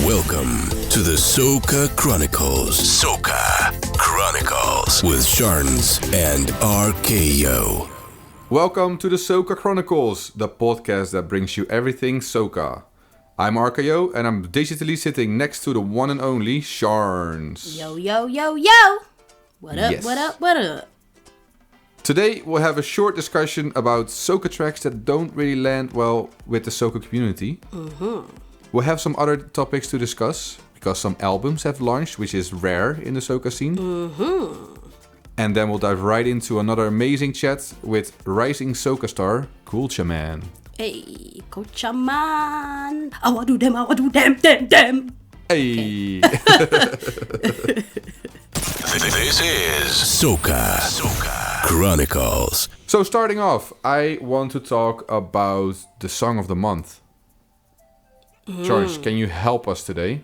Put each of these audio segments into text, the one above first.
Welcome to the Soca Chronicles. Soca Chronicles with Sharns and RKO. Welcome to the Soca Chronicles, the podcast that brings you everything Soca. I'm RKO and I'm digitally sitting next to the one and only Sharns. Yo, yo, yo, yo! What up, Yes. what up, what up? Today we'll have a short discussion about Soca tracks that don't really land well with the Soca community. We'll have some other topics to discuss, because some albums have launched, which is rare in the Soca scene. And then we'll dive right into another amazing chat with Rising Soca Star Kulchaman. Hey, Kulchaman! I want to do them. Hey! This is Soca Chronicles. So starting off, I want to talk about the song of the month. George, can you help us today?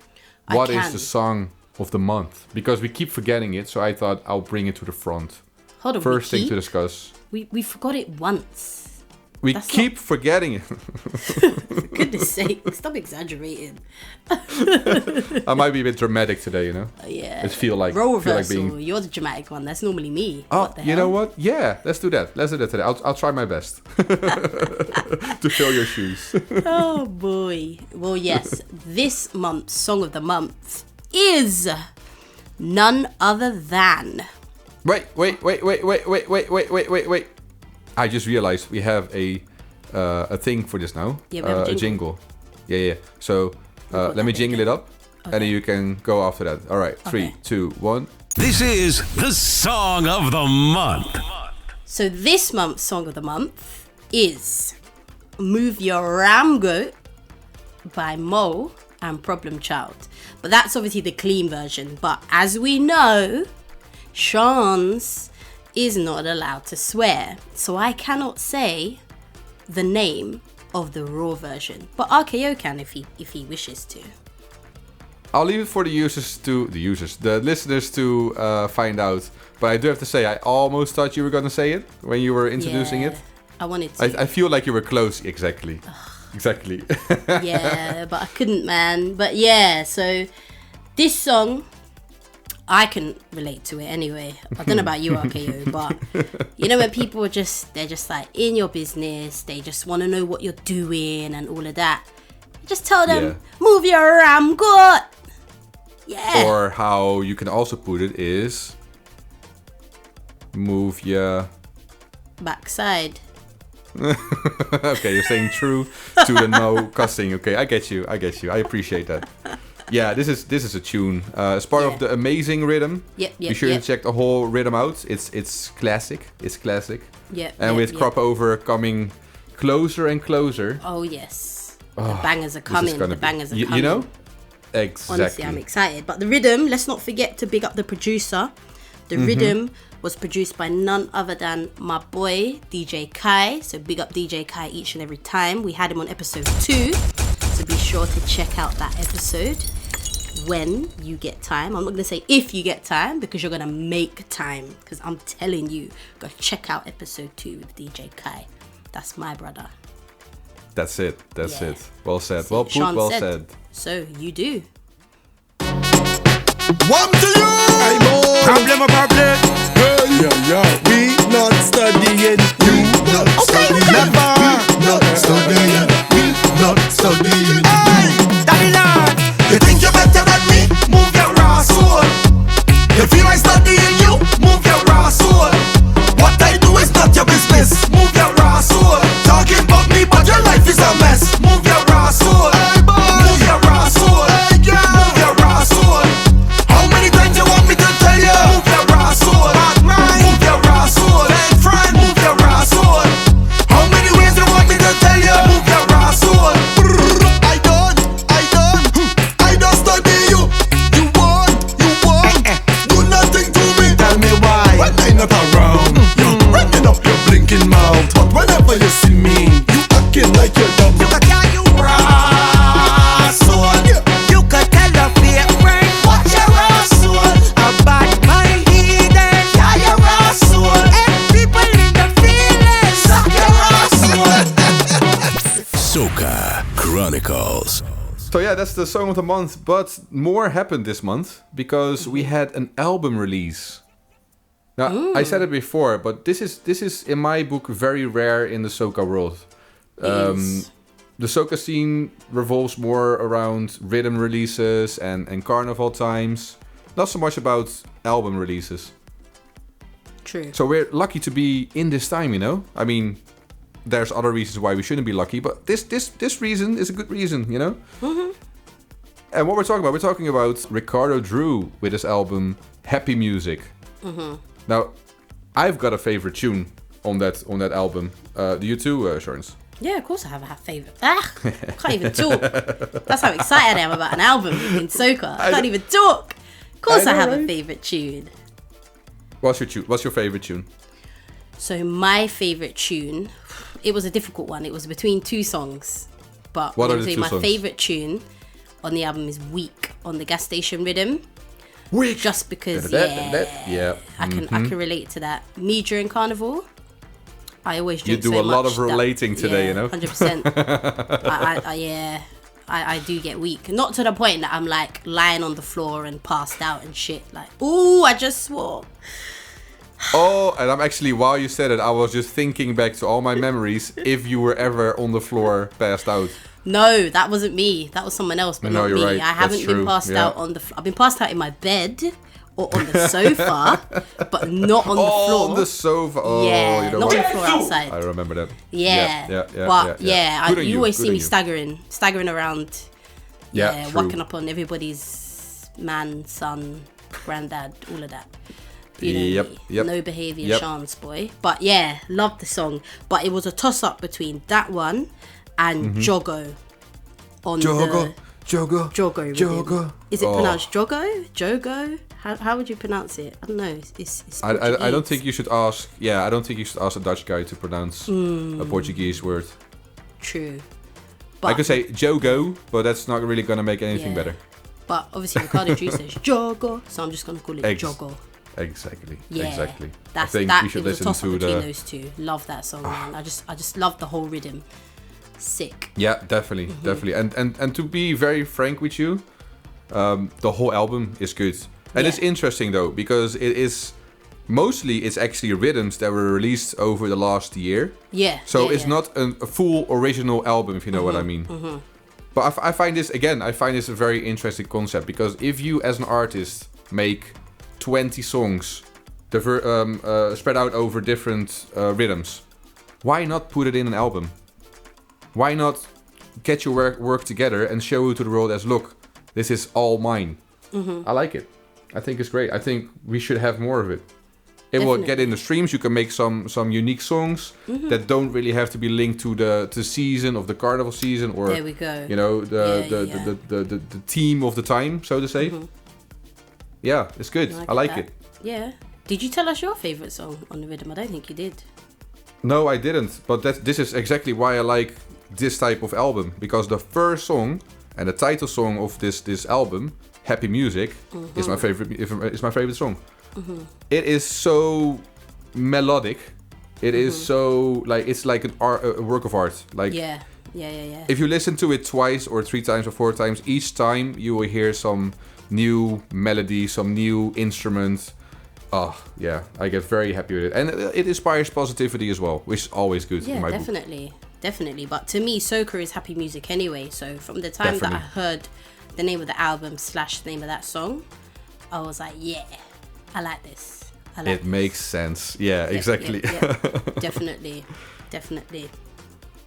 What is can. the song of the month? Because we keep forgetting it, so I thought I'll bring it to the front. Hold on, First thing to discuss. We forgot it once. We That's keep forgetting it. For goodness sake, stop exaggerating. I might be a bit dramatic today, you know? Yeah. It feel like Role feel like reversal. being. You're the dramatic one. That's normally me. Oh, What the you know hell? what? Yeah, let's do that. Let's do that today. I'll try my best to fill your shoes. Oh boy. Well, yes. This month's song of the month is none other than. Wait. I just realized we have a thing for this now. Yeah, we have a jingle. Yeah. So let me jingle it up, and then you can go after that. All right, 3, Okay. 2, 1. This is the Song of the Month. So this month's song of the month is Move Your Ram Goat by Mo and Problem Child. But that's obviously the clean version. But as we know, Sharns is not allowed to swear. So I cannot say the name of the raw version. But RKO can if he wishes to. I'll leave it for the listeners to find out. But I do have to say, I almost thought you were gonna say it when you were introducing it. I wanted to. I feel like you were close. Exactly. Yeah, but I couldn't, man. But yeah, so this song, I can relate to it anyway. I don't know about you, RKO, but you know when people they're just like in your business, they just want to know what you're doing and all of that. Just tell them, move your ram goat. Yeah. Or how you can also put it is, move your... Backside. Okay, you're saying true to the no cussing. Okay, I get you. I appreciate that. Yeah, this is a tune. It's part of the amazing rhythm. Yep. Be sure to check the whole rhythm out. It's classic. Yep. And with Crop Over coming closer and closer. Oh yes. The bangers are this is coming. gonna The bangers are be, coming. you know? Exactly. Honestly, I'm excited. But the rhythm, let's not forget to big up the producer. The rhythm was produced by none other than my boy, DJ Kai. So big up DJ Kai each and every time. We had him on episode 2. So be sure to check out that episode when you get time. I'm not going to say if you get time, because you're going to make time. Because I'm telling you, go check out episode 2 with DJ Kai. That's my brother. That's it. Yeah. Well said. See, Well put, Sean well said. So you do. One to you. Problem. Hey, we not studying. You not studying. Never. We not studying. We not studying. Hey, Daddy Lord. You think you're better than me? Move your raw soul. You feel like studying you? Move your raw soul. What I do is not your business. Move your raw soul. Talking about me, but your life is a mess. Move your raw soul. Move your raw soul. Move your raw soul. How many times you want me to tell you? Move your raw soul. Move your raw soul. Move your raw soul. How many ways you want me to tell you? Move your raw soul. I don't the song of the month, but more happened this month because we had an album release. Now, I said it before, but this is in my book very rare in the soca world. The soca scene revolves more around rhythm releases and carnival times, not so much about album releases. True. So we're lucky to be in this time, you know? I mean, there's other reasons why we shouldn't be lucky, but this reason is a good reason, you know? Mm-hmm. And what we're talking about Ricardo Drue with his album Happy Music. Mm-hmm. Now, I've got a favorite tune on that album. Do you too, Sharns? Yeah, of course I have a favourite. I can't even talk. That's how excited I am about an album in soca. I can't even talk. Of course I have a favourite tune. What's your favourite tune? So my favourite tune, it was a difficult one. It was between two songs. But what are the two my songs? favourite tune on the album is Weak on the Gas Station Rhythm. Weak. Just because, yeah. I can relate to that. Me during Carnival, I always drink You do so a lot much of relating that, today, you know? 100%. I do get weak. Not to the point that I'm like lying on the floor and passed out and shit. Like, ooh, I just swore. Oh, and I'm actually, while you said it, I was just thinking back to all my memories if you were ever on the floor passed out. No, that wasn't me. That was someone else, but No, not you're me. right. I haven't That's been true. passed Yeah. out on the I've been passed out in my bed or on the sofa, but not on the floor. On the sofa. Oh, yeah, you know not what? on the floor outside. I remember that. Yeah. But You always see me staggering. staggering around. Yeah, true. Whacking up on everybody's man, son, granddad, all of that. You know me. Yep. No behaviour, Yep. chance boy. But yeah, loved the song. But it was a toss up between that one and Jogo on Jogo. Jogo rhythm. Is it pronounced Jogo? Jogo? How would you pronounce it? I don't know. It's I don't think you should ask. Yeah, I don't think you should ask a Dutch guy to pronounce a Portuguese word. True. I could say Jogo, but that's not really gonna make anything better. But obviously Ricardo Drue says Jogo, so I'm just gonna call it Jogo. Exactly. Yeah, Exactly. That's I think that. we should It was a listen toss-up to between the. those two. Love that song, man. I just love the whole rhythm. Sick. Yeah, definitely. And to be very frank with you, the whole album is good. And it's interesting though, because it's actually rhythms that were released over the last year. Yeah. So yeah, it's not a full original album, if you know what I mean. But I find this a very interesting concept, because if you as an artist make 20 songs spread out over different rhythms, why not put it in an album? Why not get your work together and show it to the world as, look, this is all mine. I like it. I think it's great. I think we should have more of it. It will get in the streams. You can make some unique songs that don't really have to be linked to the season of the carnival season, or there we go. You know, the theme of the time, so to say. Yeah, it's good. I like it. Yeah. Did you tell us your favourite song on the rhythm? I don't think you did. No, I didn't. But this is exactly why I like this type of album, because the first song and the title song of this album, Happy Music, is my favorite song. It is so melodic. It is so it's like a work of art. Like Yeah. if you listen to it twice or 3 times or 4 times, each time you will hear some new melody, some new instrument. Oh yeah, I get very happy with it, and it inspires positivity as well, which is always good in my book. Definitely. But to me, soca is happy music anyway. So from the time that I heard the name of the album / the name of that song, I was like, yeah, I like this. It makes sense. Yeah, exactly. Yeah. Definitely.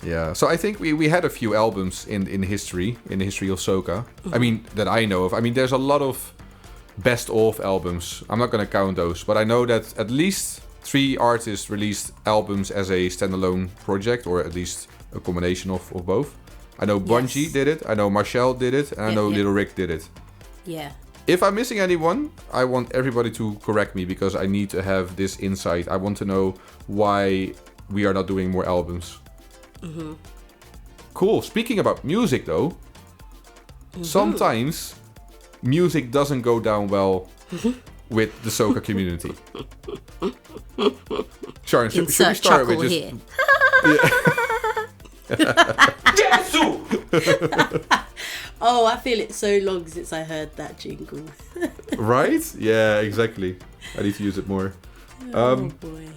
Yeah, so I think we had a few albums in the history of soca. I mean, that I know of. I mean, there's a lot of best of albums. I'm not gonna count those, but I know that at least 3 artists released albums as a standalone project, or at least a combination of both. I know Bungie did it, I know Marshall did it, and I know Little Rick did it. Yeah. If I'm missing anyone, I want everybody to correct me, because I need to have this insight. I want to know why we are not doing more albums. Cool. Speaking about music though, sometimes music doesn't go down well with the soca community. Sharon, should we start with just... Oh, I feel it's so long since I heard that jingle. Right? Yeah, exactly. I need to use it more. Oh boy.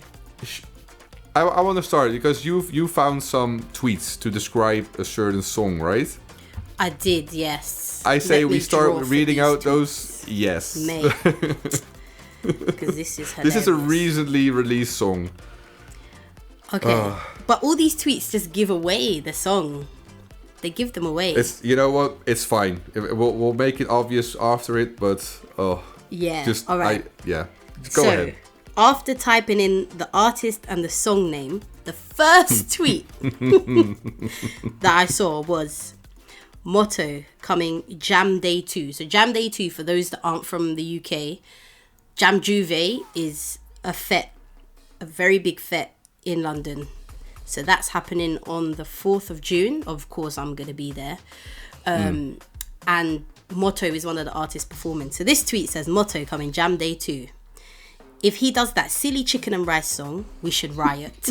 I want to start because you found some tweets to describe a certain song, right? I did, yes. I say Let we me start draw for reading these out tweets. those. Yes. Mate. Because this is hilarious. This is a recently released song. Okay. But all these tweets just give away the song. They give them away. It's, you know what? It's fine. We'll make it obvious after it, but yeah. just all right. Go ahead. After typing in the artist and the song name, the first tweet that I saw was Motto coming Jam Day 2. So Jam Day 2, for those that aren't from the UK, Jam Juve is a fete, a very big fete in London. So that's happening on the 4th of June. Of course, I'm going to be there. And Motto is one of the artists performing. So this tweet says, Motto coming Jam Day 2. If he does that silly chicken and rice song, we should riot.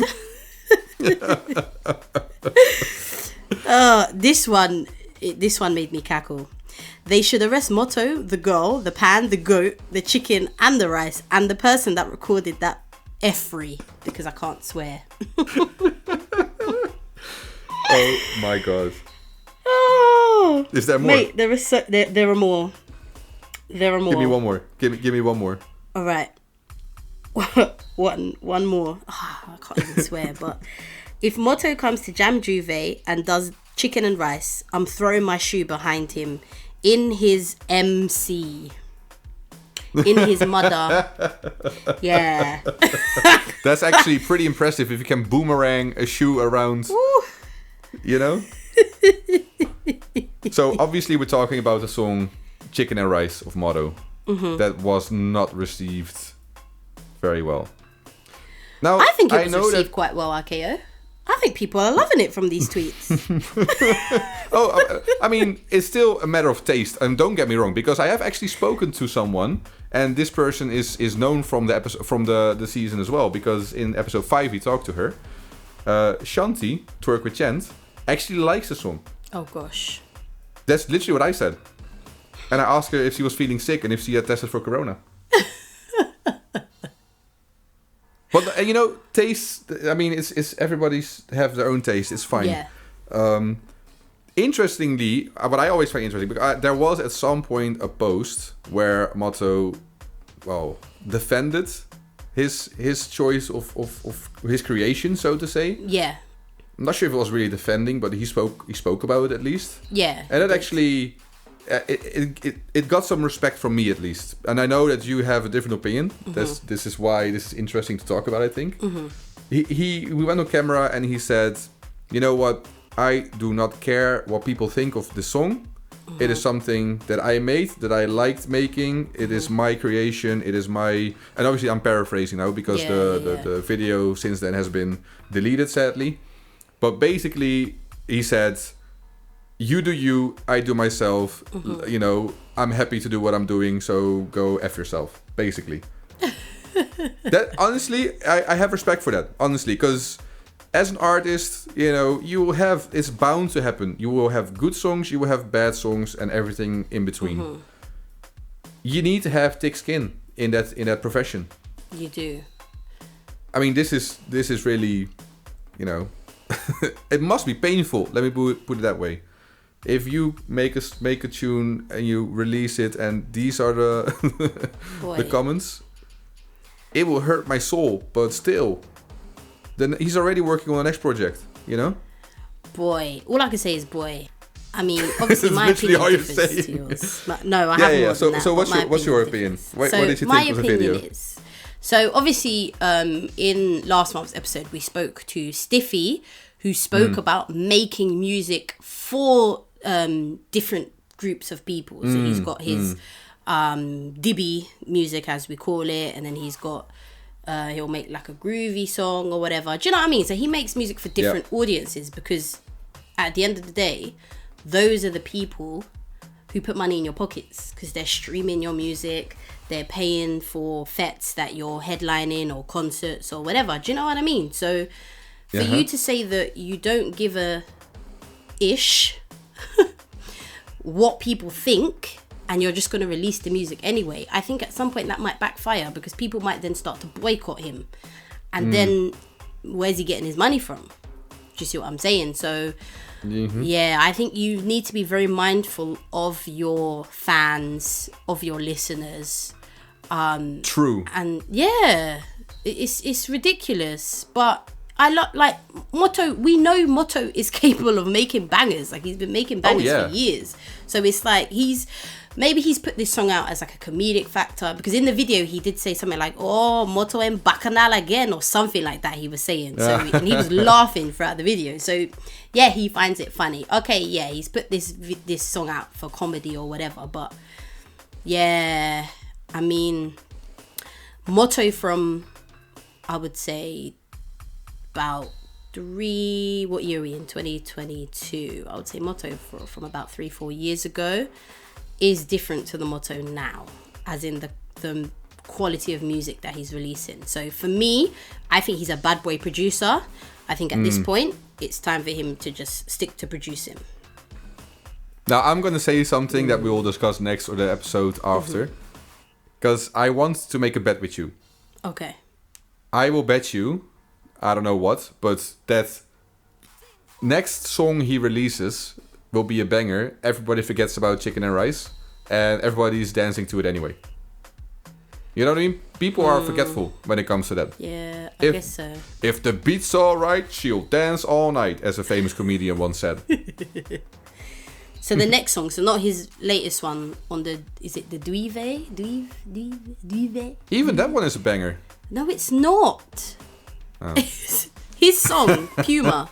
This one made me cackle. They should arrest Motto, the girl, the pan, the goat, the chicken and the rice, and the person that recorded that F-free, because I can't swear. Oh my god. Oh, Is there more? mate, there are more. There are more. Give me one more. Give me one more. All right. One more. I can't even swear, but if Motto comes to Jam Juve and does chicken and rice, I'm throwing my shoe behind him in his MC. In his mother. Yeah. That's actually pretty impressive if you can boomerang a shoe around. Ooh. You know? So obviously we're talking about the song Chicken and Rice of Motto. That was not received very well. Now I think it was know received quite well, RKO. I think people are loving it from these tweets. I mean, it's still a matter of taste, and don't get me wrong, because I have actually spoken to someone, and this person is known from the episode, from the season as well, because in episode 5 we talked to her. Shanti, Twerk with Chant, actually likes the song. Oh gosh. That's literally what I said. And I asked her if she was feeling sick and if she had tested for corona. But you know, taste. I mean, it's everybody's have their own taste. It's fine. Yeah. Interestingly, what I always find interesting, because there was at some point a post where Motto, well, defended his choice of his creation, so to say. Yeah. I'm not sure if it was really defending, but he spoke about it at least. Yeah. And it actually, it got some respect from me at least. And I know that you have a different opinion. This is why this is interesting to talk about, I think. We went on camera and he said, you know what, I do not care what people think of the song. It is something that I made, that I liked making. It is my creation. It is my... And obviously I'm paraphrasing now because the video since then has been deleted, sadly. But basically, he said, you do you, I do myself. You know, I'm happy to do what I'm doing, so go F yourself, basically. That, honestly, I have respect for that, honestly, because as an artist, you know, you will have, it's bound to happen. You will have good songs, you will have bad songs, and everything in between. You need to have thick skin in that profession. You do. I mean, this is really, you know, it must be painful. Let me put it that way. If you make a tune and you release it, and these are the the comments, it will hurt my soul. But still, then he's already working on the next project. You know. Boy, all I can say is boy. I mean, obviously my opinion differs to yours. No, I haven't. Yeah. More than that, So what's your opinion? What did you think of the video? Is, so obviously, in last month's episode, we spoke to Stiffy, who spoke about making music for different groups of people. So he's got his dibby music, as we call it, and then he's got he'll make like a groovy song or whatever. Do you know what I mean? So he makes music for different audiences, because at the end of the day, those are the people who put money in your pockets, because they're streaming your music, they're paying for fetes that you're headlining or concerts or whatever. Do you know what I mean? So for you to say that you don't give a ish what people think, and you're just going to release the music anyway, I think at some point that might backfire, because people might then start to boycott him. And then where's he getting his money from? Do you see what I'm saying? So, yeah, I think you need to be very mindful of your fans, of your listeners. True. And yeah, it's ridiculous. But I like Motto. We know Motto is capable of making bangers. Like, he's been making bangers for years. So it's like maybe he's put this song out as like a comedic factor, because in the video he did say something like, "Oh, Motto and Bacchanal again," or something like that. He was saying so, and he was laughing throughout the video. So yeah, he finds it funny. Okay, yeah, he's put this song out for comedy or whatever. But yeah, I mean, Motto from, I would say, about what year are we in? 2022. I would say Motto from about 3-4 years ago is different to the Motto now, as in the quality of music that he's releasing. So for me, I think he's a bad boy producer. I think at this point, it's time for him to just stick to producing. Now, I'm going to say something that we will discuss next or the episode after, because I want to make a bet with you. Okay. I will bet you, I don't know what, but that next song he releases will be a banger. Everybody forgets about Chicken and Rice, and everybody's dancing to it anyway. You know what I mean? People are forgetful when it comes to that. Yeah, I guess so. If the beat's alright, she'll dance all night, as a famous comedian once said. So the next song, so not his latest one on the, is it the Duive? Even that one is a banger. No, it's not. Oh. His song, Puma,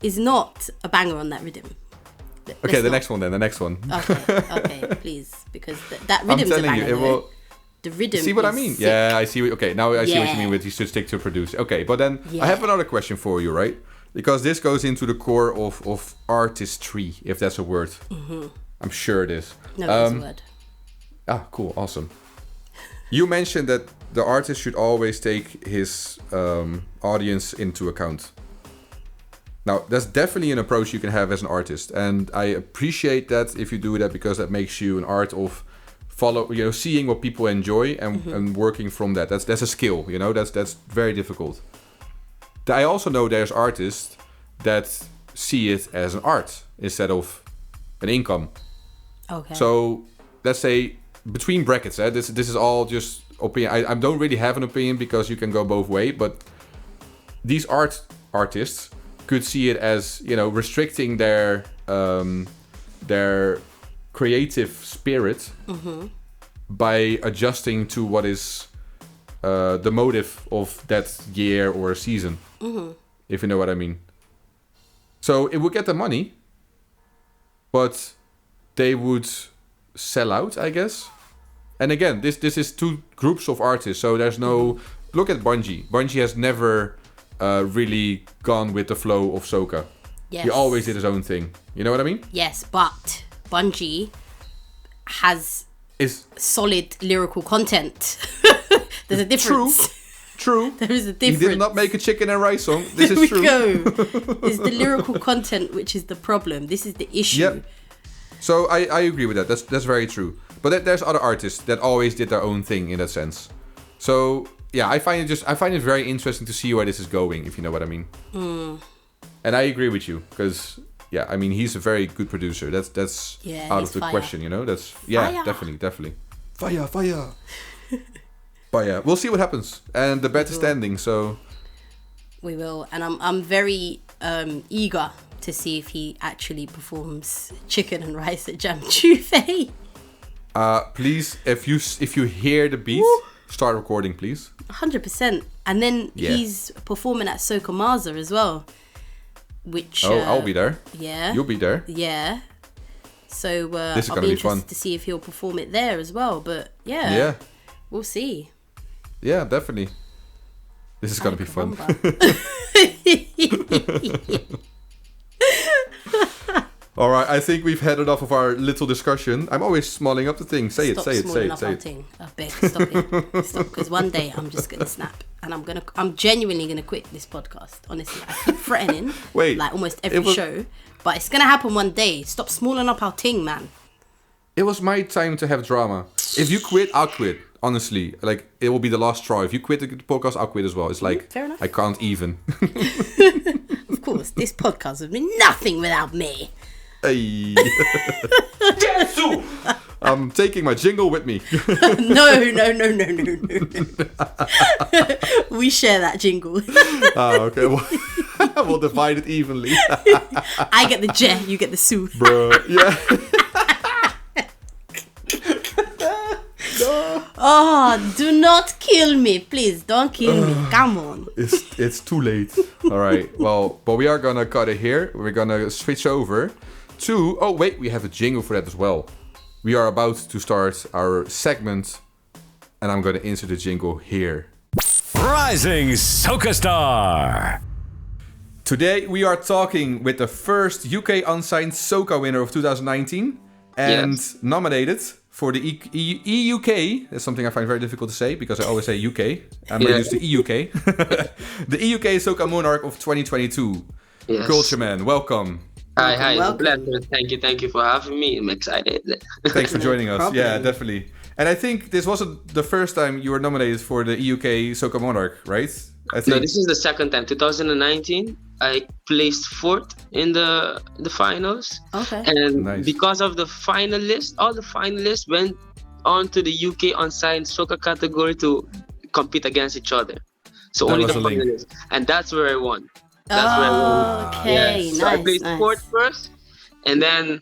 is not a banger on that rhythm. Okay, the next one then, the next one. Okay, please, because that rhythm's a banger. The rhythm. See what I mean? Sick. Yeah, I see. Okay, now I see what you mean with you should stick to produce. Okay, but then I have another question for you, right? Because this goes into the core of artistry, if that's a word. Mm-hmm. I'm sure it is. No, it's a word. Ah, cool, awesome. You mentioned that the artist should always take his audience into account. Now, that's definitely an approach you can have as an artist, and I appreciate that if you do that, because that makes you an art of seeing what people enjoy and working from that. That's a skill, that's very difficult. I also know there's artists that see it as an art instead of an income. Okay. So let's say between brackets, this is all just opinion. I don't really have an opinion, because you can go both ways, but these artists could see it as, restricting their creative spirit by adjusting to what is the motive of that year or season, if you know what I mean. So it would get the money, but they would sell out, I guess. And again, this is two groups of artists, so there's no... Look at Bungie. Bungie has never really gone with the flow of Soca. Yes. He always did his own thing. You know what I mean? Yes, but Bungie has solid lyrical content. There's a difference. True. There is a difference. He did not make a Chicken and Rice song. This is true. There we go. It's the lyrical content which is the problem. This is the issue. Yep. So I agree with that. That's very true. But there's other artists that always did their own thing in that sense. So yeah, I find it very interesting to see where this is going, if you know what I mean. And I agree with you, because I mean, he's a very good producer. That's out of the question, That's fire. Definitely. Fire. But yeah, we'll see what happens, and the bet is standing. So we will, and I'm very eager to see if he actually performs Chicken and Rice at Jam Tuesday. Please, if you hear the beat, start recording, please. 100%, and then he's performing at Soca Maza as well. Which I'll be there. Yeah, you'll be there. Yeah. So this is I'll gonna be be fun to see if he'll perform it there as well. But yeah, we'll see. Yeah, definitely. This is gonna be fun. All right, I think we've had enough of our little discussion. I'm always smalling up the thing. Say it. I beg, stop it. Stop, because one day I'm just gonna snap, and I'm genuinely gonna quit this podcast. Honestly, I keep threatening, Wait, like almost every show, But it's gonna happen one day. Stop smalling up our ting, man. It was my time to have drama. If you quit, I'll quit. Honestly, like it will be the last straw. If you quit the podcast, I'll quit as well. It's like fair enough. I can't even. Of course, this podcast would be nothing without me. Hey. I'm taking my jingle with me. No. We share that jingle. Okay. We'll divide it evenly. I get the J, you get the Sue. Bro, yeah. Oh, do not kill me, please. Don't kill me. Come on. It's too late. All right. Well, but we are gonna cut it here. We're gonna switch over to. Oh wait, we have a jingle for that as well. We are about to start our segment, and I'm gonna insert the jingle here. Rising Soca Star. Today we are talking with the first UK unsigned Soca winner of 2019 and nominated for the EUK. That's something I find very difficult to say because I always say UK. I'm going to use the EUK. The EUK Soca Monarch of 2022. Yes. Kulchaman, welcome. Hi. Welcome. Pleasure. Thank you for having me. I'm excited. Thanks for joining us. problem. Yeah, definitely. And I think this wasn't the first time you were nominated for the EUK Soca Monarch, right? I think. No, this is the second time. 2019, I placed fourth in the finals. Okay. And Nice. because of the finalists, all the finalists went on to the UK unsigned Soca category to compete against each other. So That only was the the link. finalists. And that's where I won. That's where I won. Okay, So I nice, placed fourth first, and then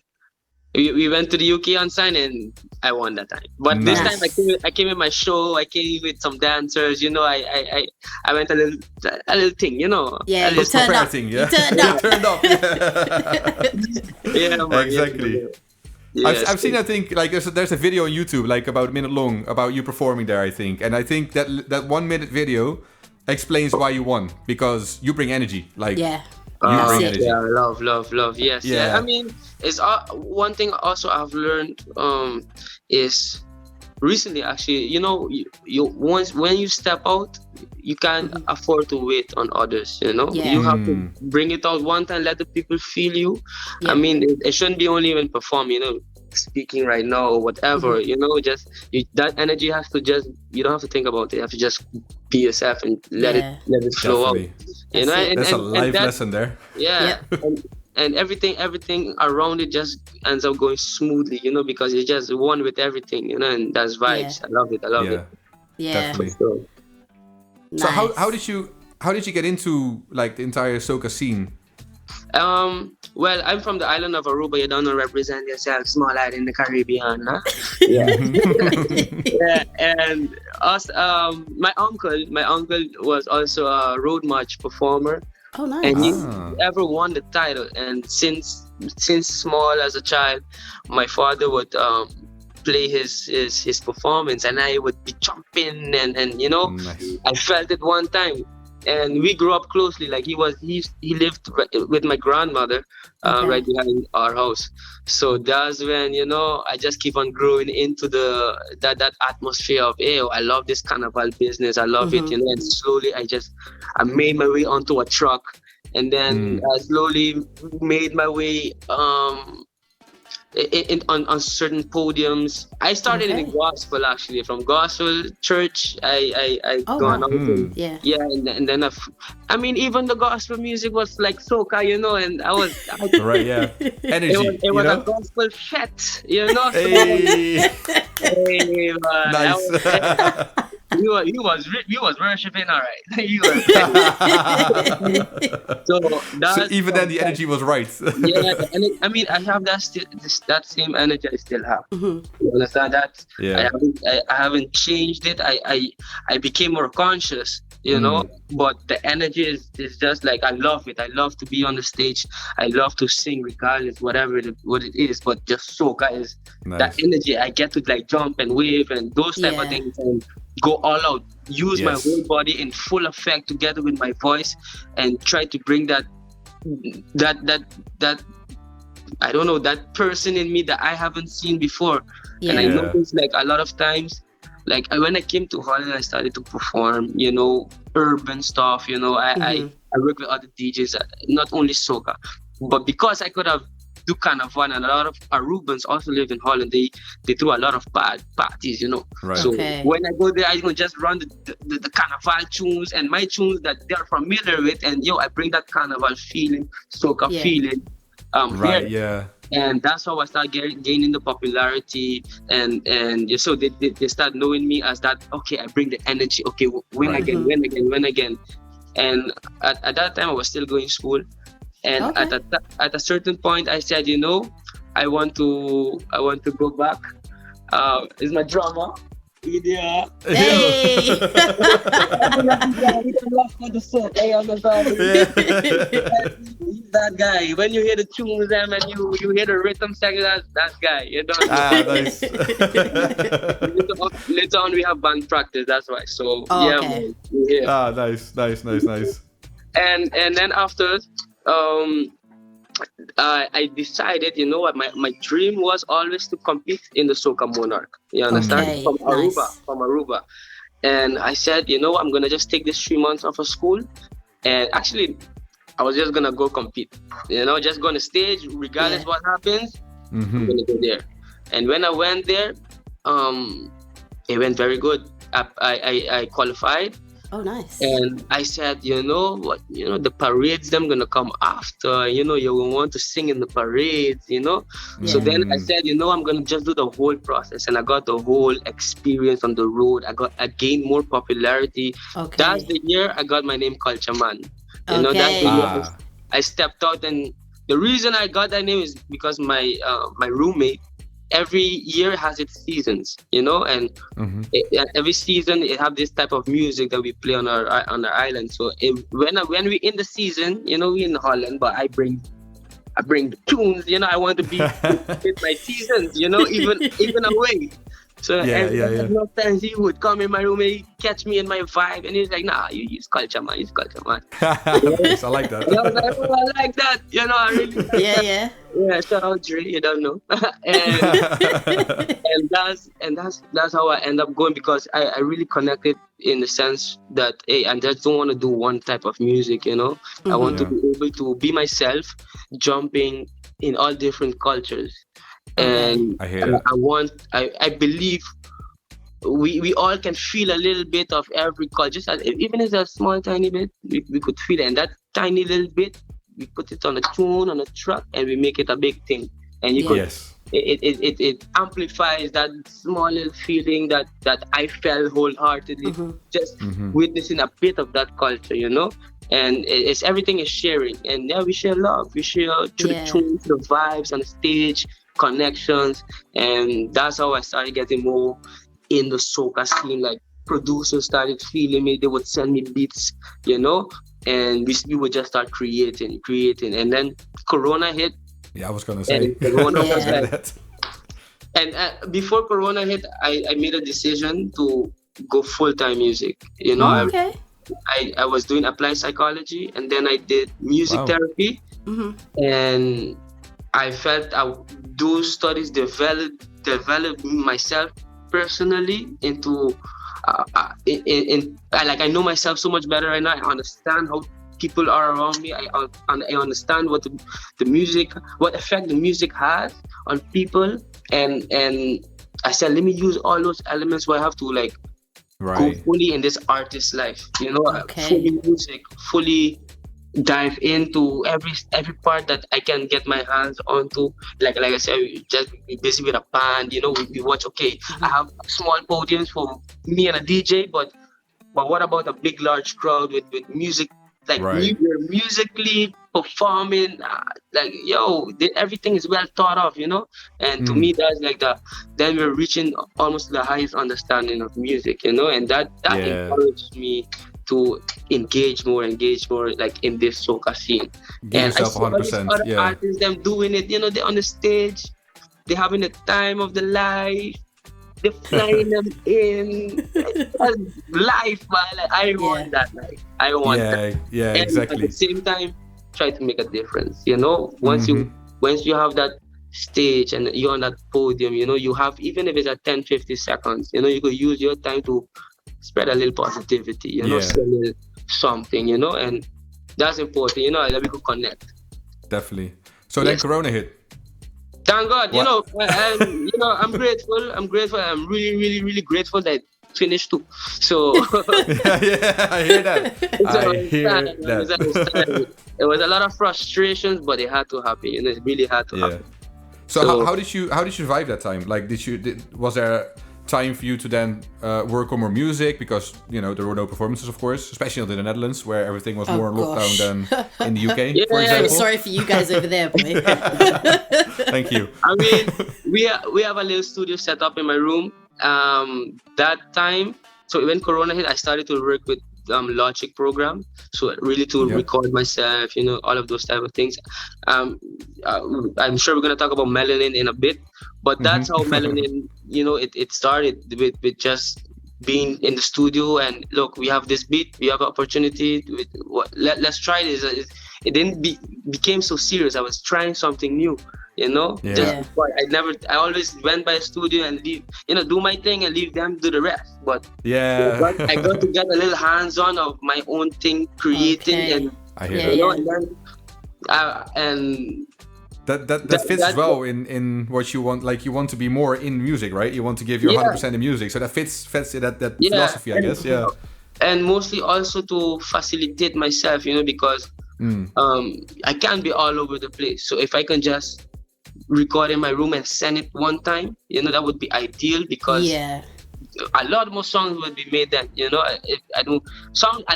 we went to the UK unsigned, and I won that time. But this Nice. time I came with my show. I came with some dancers. You know, I went a little thing. You know. Yeah, A you little- turned up. Preparing, You turned up. Turned up. Yeah. yeah, man, Exactly. Yes. I've seen, I think, like there's a video on YouTube, like about a minute long, about you performing there, I think. And I think that 1 minute video explains why you won, because you bring energy. Like, Yeah. you That's bring it. energy. Yeah, love. Yes. Yeah. Yeah. I mean, it's one thing also I've learned is recently actually, you know, you once when you step out, you can't afford to wait on others, you know. Yeah. You have to bring it out one time, let the people feel you. Yeah. I mean, it shouldn't be only when performing, you know, speaking right now or whatever, you know, just that energy has to just, you don't have to think about it, you have to just be yourself and let it flow Definitely. out. You know, That's it. That's a and life that- lesson there. yeah. And everything around it just ends up going smoothly, you know, because you're just one with everything, you know, and that's vibes. I love it. Yeah, Yeah. definitely. So, Nice. So how did you get into like the entire soca scene? well, I'm from the island of Aruba. You don't know, represent yourself, small island in the Caribbean, huh? Yeah. Yeah, and us, my uncle was also a road march performer. Oh, nice. And he Ah. ever won the title. And since small as a child, my father would play his performance, and I would be jumping and you know, Nice. I felt it one time. And we grew up closely. Like he lived with my grandmother Okay. right behind our house. So that's when, you know, I just keep on growing into that atmosphere of, hey, I love this carnival business. I love it, you know. And slowly I made my way onto a truck, and then I slowly made my way on certain podiums. I started in gospel, actually, from gospel church. I Oh, gone wow. out to, Yeah. yeah, and then I mean, even the gospel music was like soca, you know, and Right, yeah. Energy, it was you a know? gospel fete, you know. So, Hey. hey, man, Nice. he was worshiping, all right. He was, so that's So even then the energy was right. yeah, and I mean, I have that same energy I still have. You understand that? Yeah. I haven't changed it. I became more conscious, you know. But the energy is just like, I love it. I love to be on the stage. I love to sing regardless what it is. But just soca is Nice. that energy. I get to like jump and wave and those type of things and go all out. Use my Yes. whole body in full effect together with my voice and try to bring that I don't know, that person in me that I haven't seen before. And I Yeah. noticed like a lot of times, like when I came to Holland, I started to perform, you know, urban stuff, you know. I work with other DJs, not only soca. But because I could have do carnival, and a lot of Arubans also live in Holland, they throw a lot of parties, you know. Right. So Okay. when I go there, I can just run the carnival tunes and my tunes that they're familiar with, and I bring that carnival feeling, soca feeling. Right. Here. Yeah. And that's how I started gaining the popularity, and so they start knowing me as that. Okay, I bring the energy. Okay, win again, win again, win again. And at that time, I was still going to school. And at a certain point, I said, I want to go back. Is my drummer? Yeah. Hey. We can laugh for the set. Hey, I'm He's that guy. When you hear the tunes and you hear the rhythm section, that guy. You know. Nice. Later on, we have band practice. That's why. So okay. Yeah. Nice. And then after, I decided, what, my dream was always to compete in the Soca Monarch. You understand? Okay, From Aruba, nice. And I said, I'm gonna just take this 3 months off of school, and actually, I was just gonna go compete. Just go on the stage, regardless what happens. I'm gonna go there. And when I went there, it went very good. I qualified. Oh, nice. And I said, what, the parades, them gonna come after, you will want to sing in the parades, So then I said, I'm gonna just do the whole process, and I got the whole experience on the road. I gained more popularity. Okay. That's the year I got my name Kulchaman. Okay. That's the year I stepped out, and the reason I got that name is because my roommate, every year has its seasons, and every season it have this type of music that we play on our island. So when we in the season, we in Holland, but I bring the tunes. I want to be with my seasons, even away. So sometimes he would come in my room and he'd catch me in my vibe, and he's like, "Nah, you use culture, man. Use culture, man." Yes, I like that. And I was like, "Oh, I like that." I really like that. Yeah. Yeah, shout out Drue, you don't know. and that's how I end up going, because I really connected in the sense that, hey, I just don't want to do one type of music, I want to be able to be myself, jumping in all different cultures. And I hear that. I believe we all can feel a little bit of every culture, even if it's a small tiny bit, we could feel it, and that tiny little bit, we put it on a tune, on a track, and we make it a big thing. And you could, it amplifies that small little feeling that I felt wholeheartedly, just witnessing a bit of that culture, And it's everything is sharing, and we share love, we share through the tunes, the vibes on the stage, connections, and that's how I started getting more in the soca scene. Like, producers started feeling me, they would send me beats, and we would just start creating, and then Corona hit. Yeah, I was gonna say. And Corona was like, and before Corona hit, I made a decision to go full-time music. I was doing applied psychology, and then I did music therapy, and I felt those studies developed myself personally into I know myself so much better right now. I understand how people are around me. I understand what the music, what effect the music has on people, and I said, let me use all those elements where I have to go fully in this artist life, fully music, fully dive into every part that I can get my hands onto. Like I said, we just be busy with a band, we watch, I have small podiums for me and a DJ, but what about a big large crowd with music, we're musically performing, everything is well thought of, and to me that's then we're reaching almost the highest understanding of music, and that encouraged me to engage more in this soca scene. Give and yourself I see 100%, all these other artists, them doing it, they're on the stage, they're having the time of the life, they're flying them in. That's life, man. I want that life. I want that. Yeah, and exactly. at the same time, try to make a difference. Once you have that stage and you're on that podium, you have, even if it's at 10-50 seconds, you could use your time to spread a little positivity, sell something, and that's important, that we could connect. Definitely. So then Corona hit. Thank God, What? I'm grateful. I'm grateful. I'm really, really, really grateful that I finished too. So Yeah, I hear that. I hear that. There was a lot of frustrations, but it had to happen. It really had to Yeah. happen. So how did you survive that time? Like, was there time for you to then work on more music, because there were no performances, of course, especially in the Netherlands, where everything was more in lockdown than in the UK, for example. Sorry for you guys over there, boy. Thank you. I mean, we have a little studio set up in my room. That time, so when Corona hit, I started to work with Logic program, so really to record myself, all of those type of things. I'm sure we're gonna talk about Melanin in a bit, but that's how Melanin, it started with just being in the studio and look, we have this beat, we have an opportunity. Let's try this. It didn't became so serious. I was trying something new. I always went by a studio and leave, do my thing and leave them do the rest. But I got to get a little hands-on of my own thing, creating, and I hear that. And that fits well in what you want. Like, you want to be more in music, right? You want to give your 100% in music, so that fits in that philosophy, I guess. Yeah. And mostly also to facilitate myself, because I can't be all over the place. So if I can just record in my room and send it one time, that would be ideal, because a lot more songs would be made then. I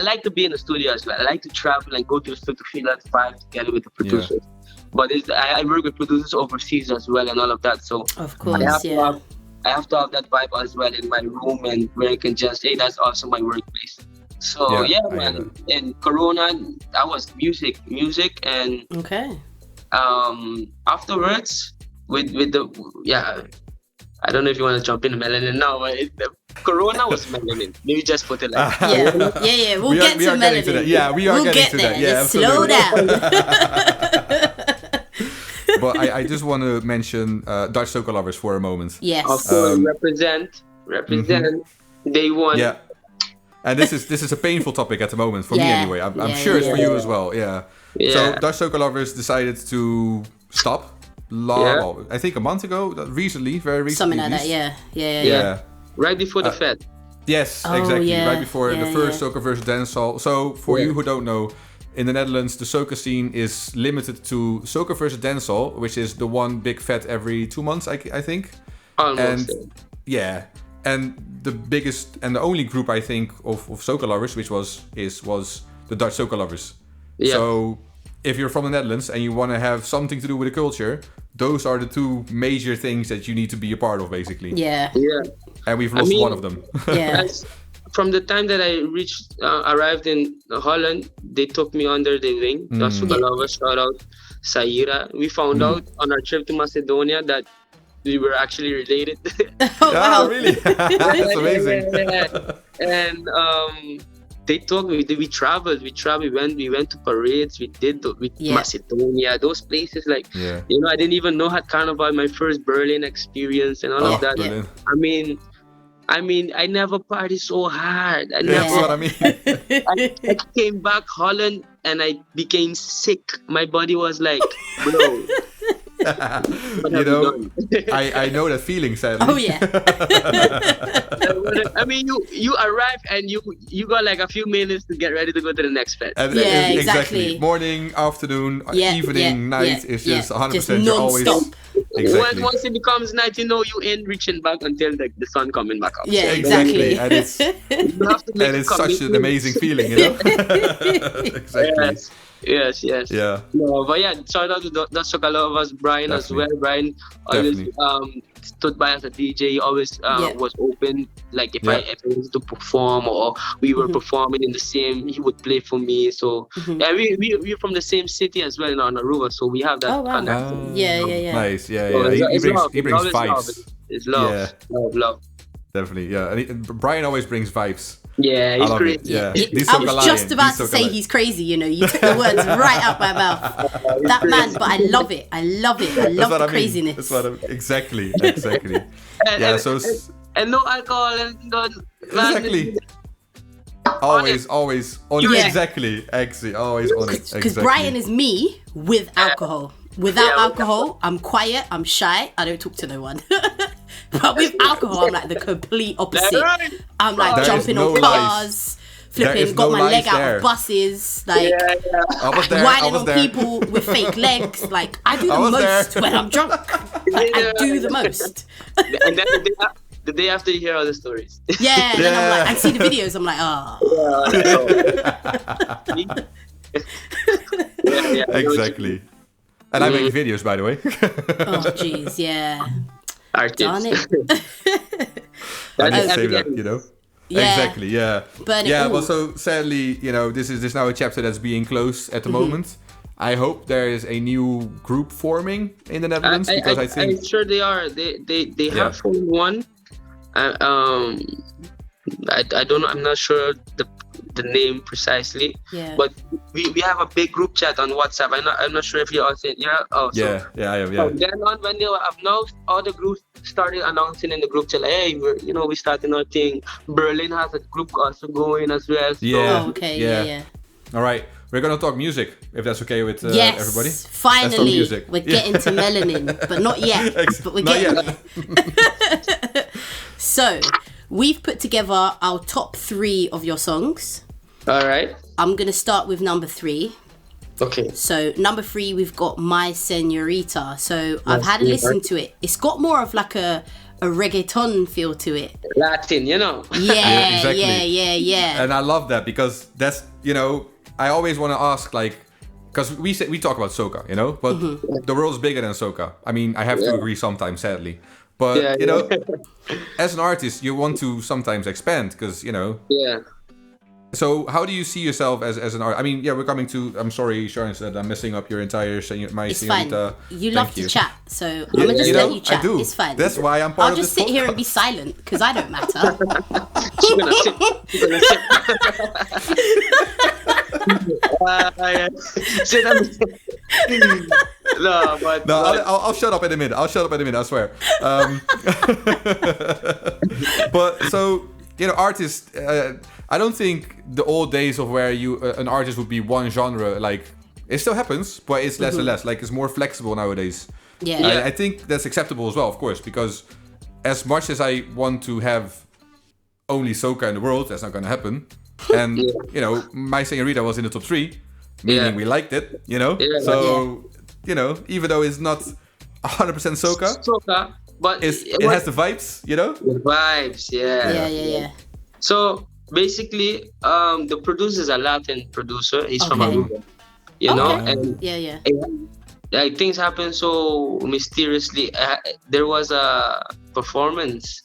like to be in the studio as well. I like to travel and go to the studio to feel that vibe together with the producers. But I work with producers overseas as well and all of that. So of course, I have to have that vibe as well in my room, and where I can just, hey, that's also my workplace. So man. In Corona, that was music, and afterwards with the I don't know if you want to jump into Melanin now, but Corona was Melanin. Maybe just put it like that. We'll get to Melanin. We are getting to that. Yeah, just slow down. But I just want to mention Dutch Soca Lovers for a moment. Yes. Of course, represent. Day one. Yeah. And this is a painful topic at the moment for me anyway. I'm sure it's for you as well. Yeah. So Dutch Soca Lovers decided to stop. I think a month ago, very recently. Something like that. Yeah. Right before the Fed. Yes, exactly. Right before the first Soca versus Dancehall. So for you who don't know, in the Netherlands, the soca scene is limited to Soca versus Dancehall, which is the one big fete every 2 months, I think. Almost. And the biggest and the only group, I think, of Soca Lovers, which was the Dutch Soca Lovers. Yeah. So if you're from the Netherlands and you want to have something to do with the culture, those are the two major things that you need to be a part of, basically. Yeah. And we've lost one of them. Yeah. From the time that I arrived in Holland, they took me under their wing. Dutch Soca Lovers, shout out Saira. We found out on our trip to Macedonia that we were actually related. Wow, really? That's amazing. And they took me. We traveled. We went to parades. We did Macedonia. Those places, I didn't even know had Carnival. My first Berlin experience and all of that. Brilliant. I mean, I never partied so hard. That's what I mean. I came back Holland and I became sick. My body was like, bro. I know that feeling, sadly. Oh yeah. I mean, you arrive and you got like a few minutes to get ready to go to the next fete. Exactly. Morning, afternoon, evening, night is just 100%. Just you're always non-stop. Once it becomes night, you in reaching back until the sun coming back up. Yeah, exactly. And it's such an amazing feeling, Exactly. Yes. Yeah. No, but shout out to Dutch Soca Lovers, Brian as well. Brian always stood by as a DJ. He always was open. Like if I wanted to perform or we were performing in the same, he would play for me. So we're from the same city as well in Aruba. So we have that connection. Nice. Yeah. So he brings vibes. It's love. Love. Definitely. Yeah. And Brian always brings vibes. Yeah, he's crazy. Yeah. I was just about to say he's crazy, you took the words right out my mouth. That man, but I love it. I love the craziness. Exactly. And no alcohol and no... Exactly. Always on Yeah. exactly, always on it. Because Exactly. Brian is me with alcohol. Without alcohol, I'm quiet, I'm shy, I don't talk to no one. But with alcohol, I'm like the complete opposite. I'm like There is jumping no on lies. cars, There is flipping, got no my leg lies out there. of buses, like I was there. whining on people with fake legs. Like I do the was most there. when I'm drunk. Like, I do the most. And then the day after you hear all the stories. Yeah, then I'm like, Yeah. I see the videos. I'm like, oh, Yeah, Exactly. And I make videos, by the way. oh, jeez, yeah, Artists. darn it. I need to That's say that, evident. you know. Yeah. Exactly. Yeah. Burn it yeah. all. Well, so sadly, you know, this is now a chapter that's being closed at the moment. I hope there is a new group forming in the Netherlands because I think I'm sure they are. They have formed one. I don't know. I'm not sure the name precisely. Yeah. But we have a big group chat on WhatsApp. I'm not sure if you all seen. Yeah. Oh, so yeah, I am. From then on, when they have now, all the groups started announcing in the group chat, like, hey, we starting our thing. Berlin has a group also going as well. So, Yeah. Oh, okay, Yeah. yeah. All right, we're gonna talk music if that's okay with Yes, everybody. Let's talk finally, music. we're getting to melanin, but not yet. But we're Not getting yet. there. So, we've put together our top 3 of your songs. all right. I'm gonna start with number 3. Okay. So, number 3, we've got My Senorita. So, I've had a listen to it. It's got more of like a reggaeton feel to it. Latin, you know. Yeah, exactly. yeah. And I love that because that's, you know, I always want to ask, like, because we talk about soca, you know, but the world's bigger than soca. I mean, I have to agree sometimes, sadly. But, Yeah, you know, as an artist, you want to sometimes expand because, you know. Yeah. So how do you see yourself as an artist? I mean, yeah, we're coming to, I'm sorry, Sharon, that I'm messing up your entire My It's fine. Senorita. You Thank love to chat, so I'm gonna just you let know, you chat. I do. It's fine. That's why I'm part I'll of just this sit here and be podcast. silent because I don't matter. She's gonna sit. She's gonna sit. Yeah. Sit down. No, but No, I'll shut up in a minute. I swear. But so, you know, artists, I don't think the old days of where an artist would be one genre, like, it still happens, but it's less and less. Like, it's more flexible nowadays. Yeah. I think that's acceptable as well, of course, because as much as I want to have only soca in the world, that's not going to happen. And, you know, My Senorita was in the top 3, meaning we liked it, you know? Yeah. So, you know, even though it's not 100% soca, Soca, but it has the vibes, you know? the vibes, Yeah. So basically, the producer is a Latin producer. He's from Okay. Aruba, you know, Okay. and Yeah. like things happen so mysteriously. There was a performance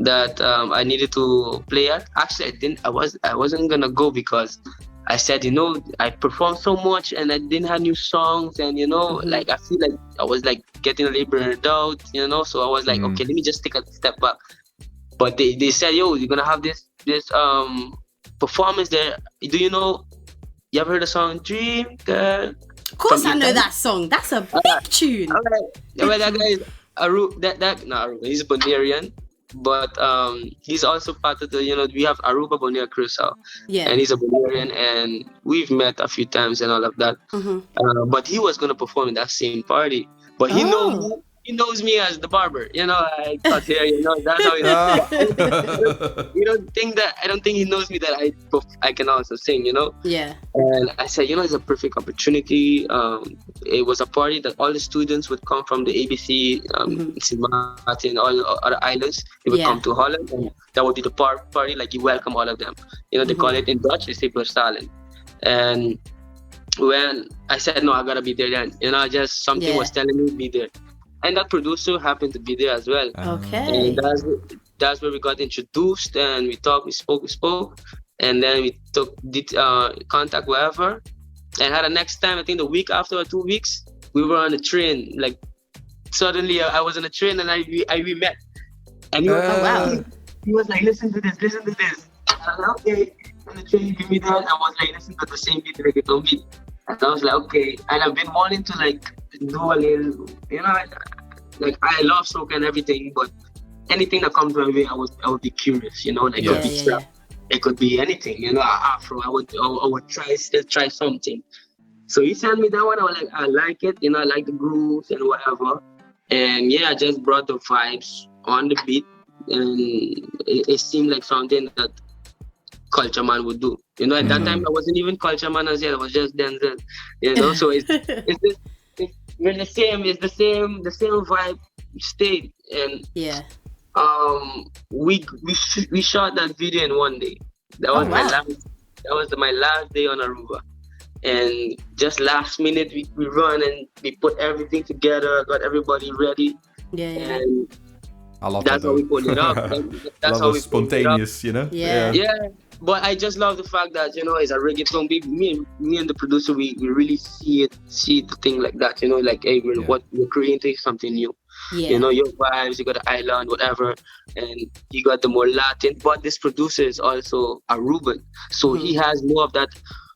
that I needed to play at. Actually, I wasn't gonna go because I said, you know, I performed so much and I didn't have new songs, and you know, like I feel like I was like getting a little burned out, you know. So I was like, okay, let me just take a step back. But they said, yo, you're gonna have this performance there. Do you know? You ever heard the song Dream Girl? Of course, From I know Italy? that song. That's a big tune. Yeah, well, that guy is Aruba. He's Bonairean, but he's also part of the, you know, we have Aruba, Bonaire, Curaçao, Yeah. and he's a Bonairean, and we've met a few times and all of that. But he was gonna perform in that same party, but he knows me as the barber, you know. I cut hair, you know. That's how he I don't think he knows me that I can also sing, you know. Yeah. And I said, you know, it's a perfect opportunity. It was a party that all the students would come from the ABC, St. Martin, all the other islands. They would come to Holland, and that would be the party. Like, you welcome all of them. You know, they call it in Dutch, they say Bloodstallen. And when I said, no, I gotta be there then, you know, just something was telling me to be there. And that producer happened to be there as well. Okay. And that's where we got introduced, and we talked, we spoke. And then we did contact wherever, and had the next time, I think the week after or 2 weeks, we were on the train. Like, suddenly I was on a train and we met, and he was like, wow. He was like, listen to this. And I was like, okay. On the train, give me that. I was like, listen to the same beat, reggaeton beat. And I was like, okay. And I've been wanting to like do a little, you know, like I love soca and everything, but anything that comes my way, I would be curious, you know, like Yeah. it could be anything, Afro. I would still try something. So he sent me that one. I was like, I like it, I like the grooves and whatever. And yeah, I just brought the vibes on the beat, and it seemed like something that Kulchaman would do. At that time, I wasn't even Kulchaman as yet. I was just Denzel. So it's the same vibe stayed. And we shot that video in one day. That was my last day on Aruba. And just last minute, we run and we put everything together, got everybody ready. And I love that's that. how we pulled it up. That's how we spontaneous, Yeah. But I just love the fact that it's a reggaeton beat. Me and the producer, we really see the thing like that. Like, hey, we're creating something new. Your vibes, you got the island, whatever, and you got the more Latin. But this producer is also Aruban, so he has more of that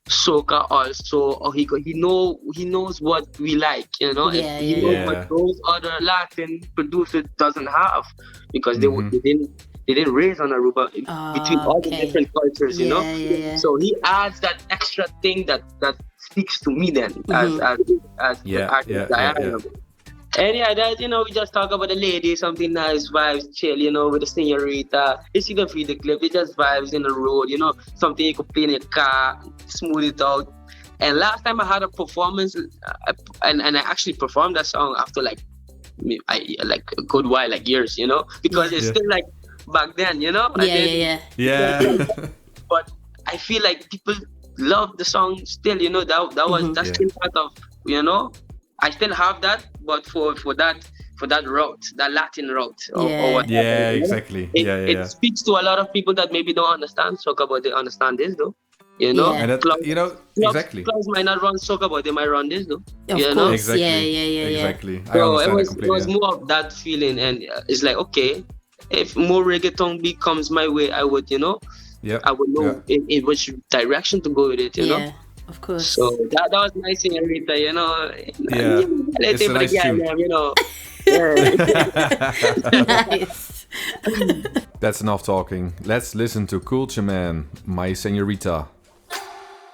soca also, or he knows what we like, he knows what those other Latin producers doesn't have, because they didn't raise on Aruba between all the different cultures, So he adds that extra thing that speaks to me then as the artist I am. And that, we just talk about the lady, something nice, vibes, chill, with the señorita. You see the video clip, it just vibes in the road, something you could play in your car, smooth it out. And last time I had a performance, and I actually performed that song after like a good while, like years, because it's still like back then, Yeah. But I feel like people love the song still, that's still part of, I still have that, but for that route, that Latin route, or whatever. Yeah, exactly. It speaks to a lot of people that maybe don't understand soca, but they understand this though. And that, exactly. Clubs might not run soca, but they might run this though. Of course. Exactly. Yeah. Exactly. So I understand it was more of that feeling, and it's like, okay, if more reggaeton beat comes my way, I would, I would know in which direction to go with it, Yeah. Of course. So that was my señorita, Yeah. It's a nice tune. Nice. That's enough talking. Let's listen to Kulchaman, My Señorita.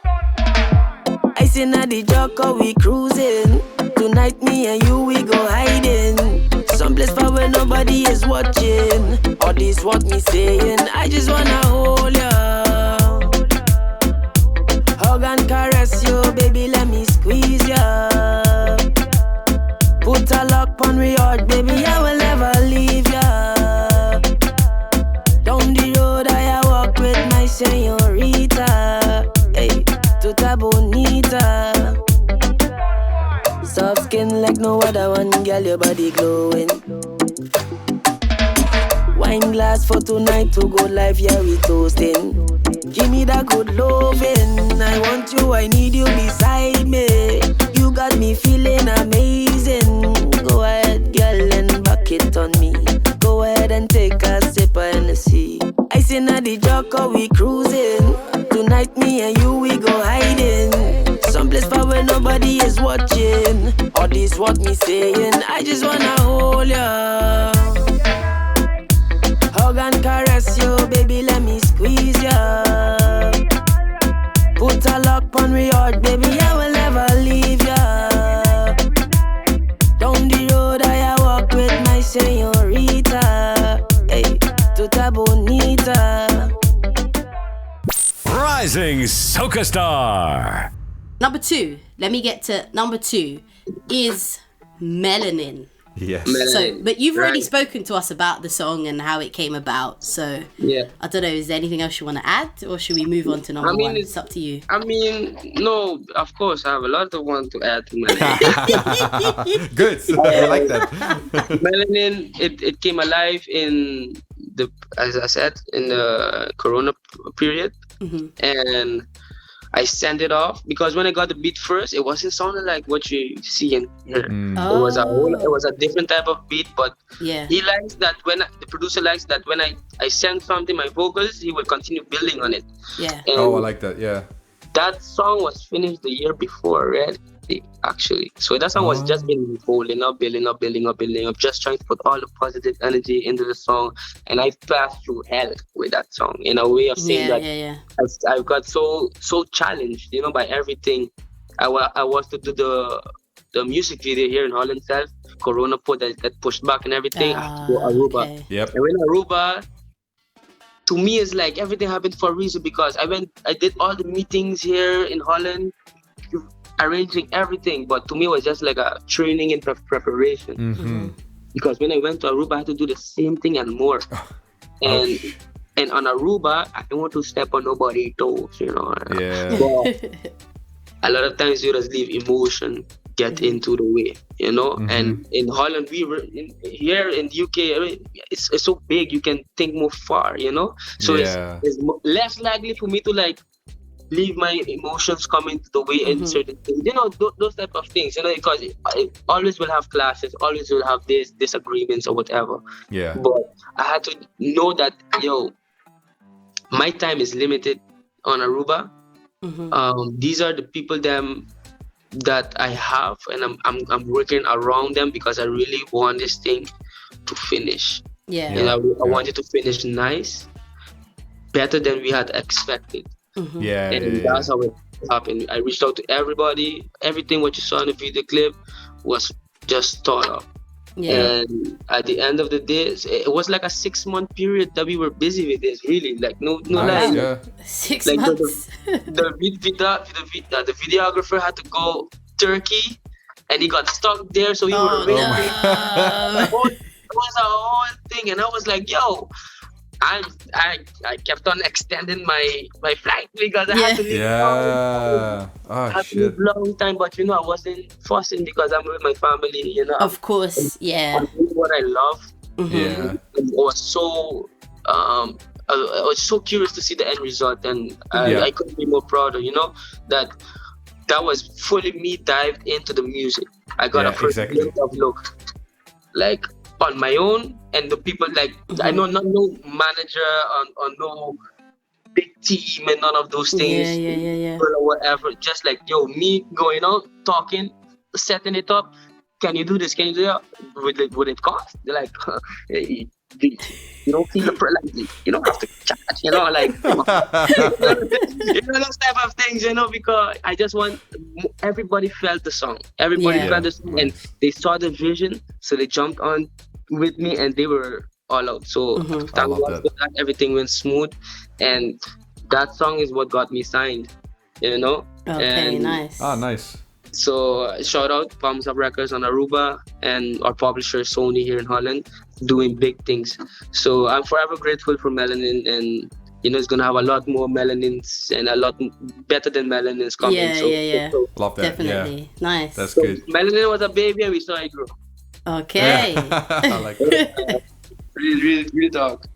I seen at the Jocko, we cruising. Tonight me and you, we go hiding. Someplace far where nobody is watching. All this what me saying, I just wanna hold ya. Hug and caress you, baby, let me squeeze ya. Put a lock on my heart, baby, I will never leave ya. Down the road I walk with my señorita. Hey, tuta bonita. Soft skin like no other one, girl, your body glowing. Wine glass for tonight to go live, yeah, we toasting. Give me that good loving. I want you, I need you beside me. You got me feeling amazing. Go ahead, girl, and back it on me. Go ahead and take a sip of Hennessy. I seen at the Jocko, we cruising. Tonight me and you, we go hiding. Someplace far where nobody is watching. All this what me saying, I just wanna hold ya. Hug and caress you, baby, let me squeeze ya. Put a lock on my heart, baby, I will never leave ya. Down the road I walk with my señorita. Hey, tuta bonita. Rising Soca Star. Number 2. Let me get to number 2 is Melanin. Yes. So, but you've already spoken to us about the song and how it came about. So, I don't know. Is there anything else you want to add, or should we move on to number 1? It's up to you. No, of course, I have a lot of one to add to Melanin. Good. I like that. Melanin, it came alive in as I said, in the Corona period, and I sent it off because when I got the beat first, it wasn't sounding like what you see in here. It was a different type of beat, but he likes that the producer likes that when I send something, my vocals, he will continue building on it. Yeah. And I like that. Yeah. that song was finished the year before, right? actually. So that song was just been building up, just trying to put all the positive energy into the song. And I passed through hell with that song in a way of saying I've got so challenged, by everything. I was to do the music video here in Holland itself. Corona put that pushed back and everything. To go Aruba. Okay. Yep. And when Aruba, to me, it's like everything happened for a reason, because I did all the meetings here in Holland, arranging everything, but to me it was just like a training and preparation. Mm-hmm. Because when I went to Aruba, I had to do the same thing and more. And on Aruba, I don't want to step on nobody's toes, Yeah. But a lot of times you just leave emotion get into the way, Mm-hmm. And in Holland, here in the UK, I mean, it's so big, you can think more far, so it's less likely for me to like leave my emotions come into the way in certain things, those type of things, because I always will have classes, always will have this disagreements or whatever. Yeah. But I had to know that, my time is limited on Aruba. These are the people that I have, and I'm working around them, because I really want this thing to finish. Yeah. And I want it to finish nice, better than we had expected. Yeah. And that's how it happened. I reached out to everybody. Everything what you saw in the video clip was just thought of. Yeah. And at the end of the day, it was like a 6-month period that we were busy with this. Really, like no Nice, lie. yeah. 6 Like months. the videographer had to go Turkey, and he got stuck there, so we were Oh, waiting. no. It was a whole thing, and I was like, yo. I kept on extending my flight because I had to leave. Yeah. I Oh had to shit. leave long time, but I wasn't forcing, because I'm with my family. Of course, yeah. I'm doing what I love. Yeah. And I was so I was so curious to see the end result, and I couldn't be more prouder. That was fully me dived into the music. I got a first glimpse of look, like on my own, and the people like I know no manager or no big team and none of those things. Yeah. Or whatever. Just like me going out, talking, setting it up. Can you do this? Can you do that? Would it cost? They're like, hey, you don't feel like you don't have to charge, like those type of things, because I just want everybody felt the song. Everybody felt the song, and they saw the vision, so they jumped on with me, and they were all out. So thank God for that. Everything went smooth, and that song is what got me signed. Okay, and nice. Nice. so shout out Palms Up Records on Aruba, and our publisher Sony here in Holland, doing big things. So I'm forever grateful for Melanin, and it's gonna have a lot more Melanins and a lot better than Melanins coming. Yeah. So Love that. Definitely. Yeah. Nice. That's good. Melanin was a baby, and we saw it grow. Okay. I like that. Real talk.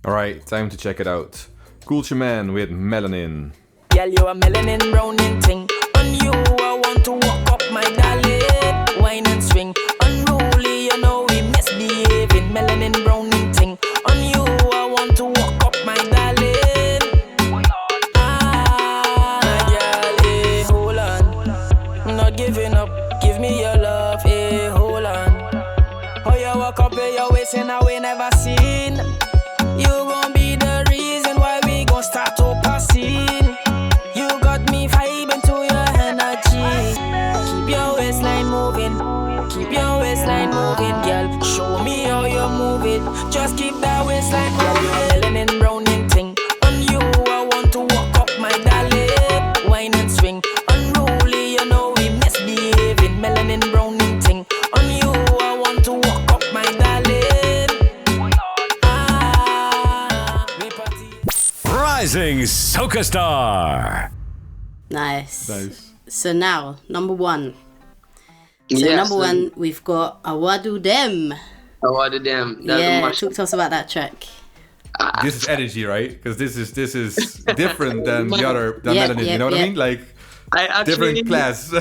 All right, time to check it out. Kulchaman with Melanin. Girl, you a melanin browning thing. On you, I want to walk up my darling. Wine and swing. Unruly, we misbehaving. Melanin browning thing. On you, I want to walk up my darling. Girl, hold on. Not giving up. Give me your love, hold on. How you walk up with your waist in a way never seen. You gon' be the reason why we gon' start to pass in. You got me vibing to your energy. Keep your waistline moving. Keep your waistline moving, girl. Show me how you move it. Just keep that waistline moving. Melanin browning thing. On you, I want to walk up my darling. Wine and swing. Unruly, we misbehaving. Melanin browning thing. On you, I want to walk up my darling. Rising Soca Star. Nice. Nice. So now, number one. So Yes, number one, we've got Awadu Dem. Awadu Dem. Talk to us about that track. This is energy, right? Because this is different than the other Melanin. You know what I mean? Like I actually, different class.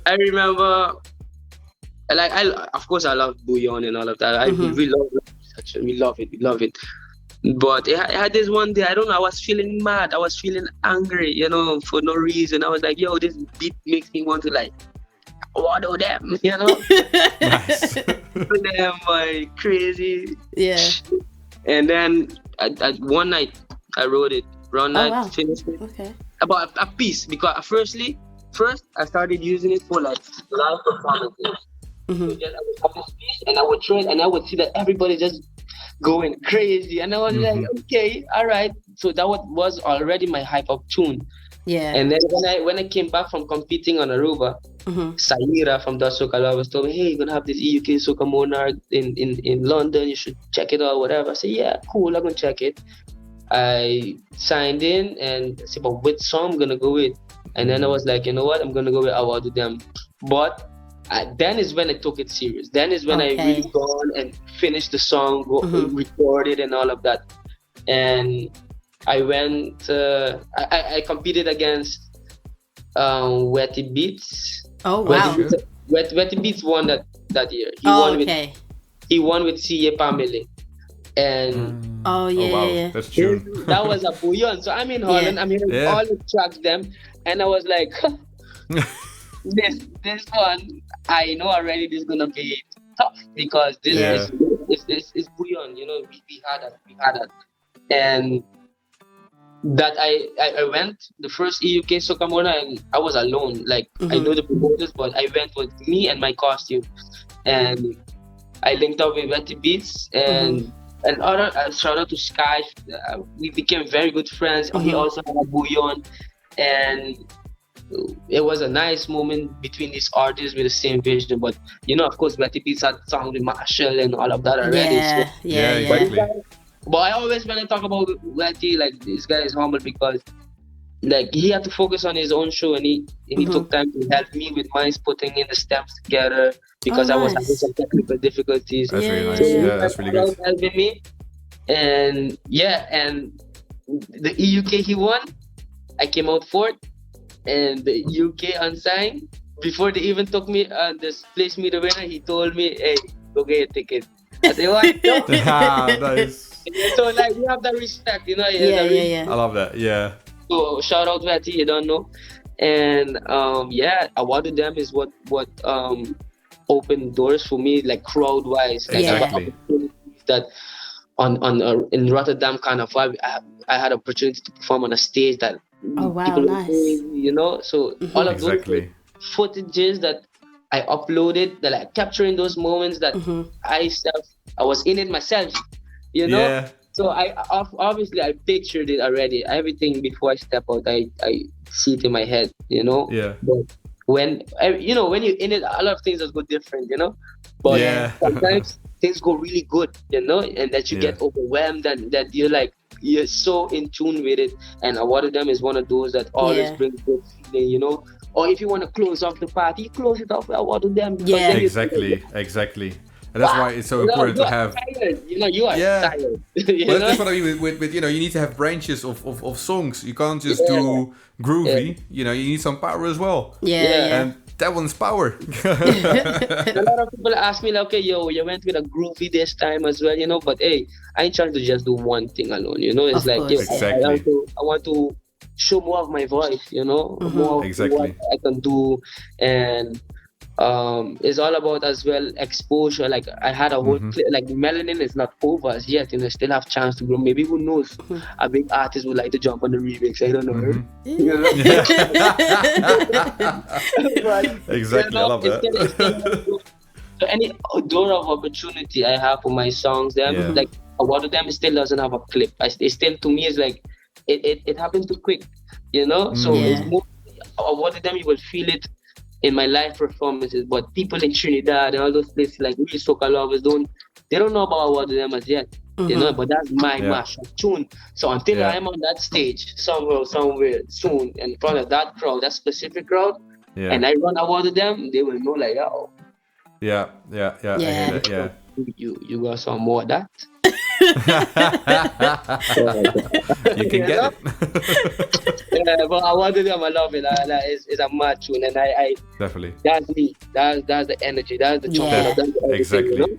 I remember, of course I love Bouillon and all of that. We love it. Actually, we love it. But I had this one day, I don't know, I was feeling mad. I was feeling angry, you know, for no reason. I was like, yo, this beat makes me want to like, waddle them, you know? Nice. Them like crazy. Yeah. And then one night, I wrote it. One night, wow. finished it. Okay. About a piece, because first I started using it for like live performances. Mm-hmm. So just, I would have this piece and I would throw it and I would see that everybody just going crazy. And I was like, okay, all right. So that was already my hype up tune. Yeah. And then when I came back from competing on Aruba, Saira from the Soca Lovers told me, hey, you're gonna have this EUK Soca Monarch in London, you should check it out, whatever. I said, yeah, cool, I'm gonna check it. I signed in and said, but which song I'm gonna go with? And then I was like, you know what, I'm gonna go with I Want to Them. But then is when I took it serious. Then is when I really gone and finished the song, recorded and all of that. And I went, I competed against Wetty Beats. Oh, wow. Wetty Beats won that year. He won with C.A. Pamela. And wow. Yeah. That's true. That was a bouillon. So I'm in Holland, I'm hearing all the tracks them, and I was like, this one, I know already this is gonna be tough because this is bouillon, you know, we had that. And that I went the first EUK Soca Monarch and I was alone. Like I know the promoters, but I went with me and my costume. And I linked up with Wetty Beats and other shout out to Sky. We became very good friends. He also had a bouillon, and it was a nice moment between these artists with the same vision. But you know, of course, Wetty Beats had songs with Marshall and all of that already. Yeah, exactly. But I always, when I talk about Wetty, like this guy is humble because like he had to focus on his own show, and he took time to help me with mine putting in the steps together because I was having some technical difficulties. That's really nice. Yeah, that's really good. Helping me, and the EUK he won. I came out fourth, and the UK unsigned. Before they even took me, placed me the winner, he told me, "Hey, go get a ticket." I said, "What?" Nice. So like we have that respect, you know. Yeah. I love that. Yeah. So shout out Wetty, you don't know. And I wanted them is what opened doors for me, like crowd wise. Like Exactly. That on in Rotterdam Carnival, I had opportunity to perform on a stage that people nice. You know. So all of those footages that I uploaded, that like capturing those moments that I was in it myself, you know. Yeah. So I obviously I pictured it already. Everything before I step out, I see it in my head, you know. Yeah. But when when you're in it, a lot of things just go different, you know. But sometimes things go really good, you know, and that you get overwhelmed and that you're so in tune with it. And one of them is one of those that always brings good feeling, you know. Or if you want to close off the party, you close it off with one of them. Yeah. Exactly. And that's why it's so important to have. Tired. You know, you are tired. Well, that's what I mean with you know, you need to have branches of songs. You can't just do groovy. You know, you need some power as well. Yeah. And that one's power. A lot of people ask me like, okay, yo, you went with a groovy this time as well, you know. But hey, I ain't trying to just do one thing alone. You know, it's like, yo, I want to show more of my voice. You know, more of what I can do, and it's all about as well exposure. Like I had a whole like melanin is not over as yet, you know, still have chance to grow. Maybe who knows, a big artist would like to jump on the remix. I don't know. You know? But, exactly, you know, I love that. So any door of opportunity I have for my songs, like one of them still doesn't have a clip. It still to me is like it happened too quick, you know. So it's more one of them you will feel it in my live performances, but people in Trinidad and all those places like real soca lovers don't know about one of them as yet, you know. But that's my mash tune. So until I am on that stage somewhere soon in front of that crowd, that specific crowd, and I run award of them, they will know like, oh, I hear that. Yeah. You got some more of that. You can get it. But I wanted them. I love it. It's a mad tune, and I definitely. That's me. That's the energy. That's the chocolate. That's everything, exactly. You know?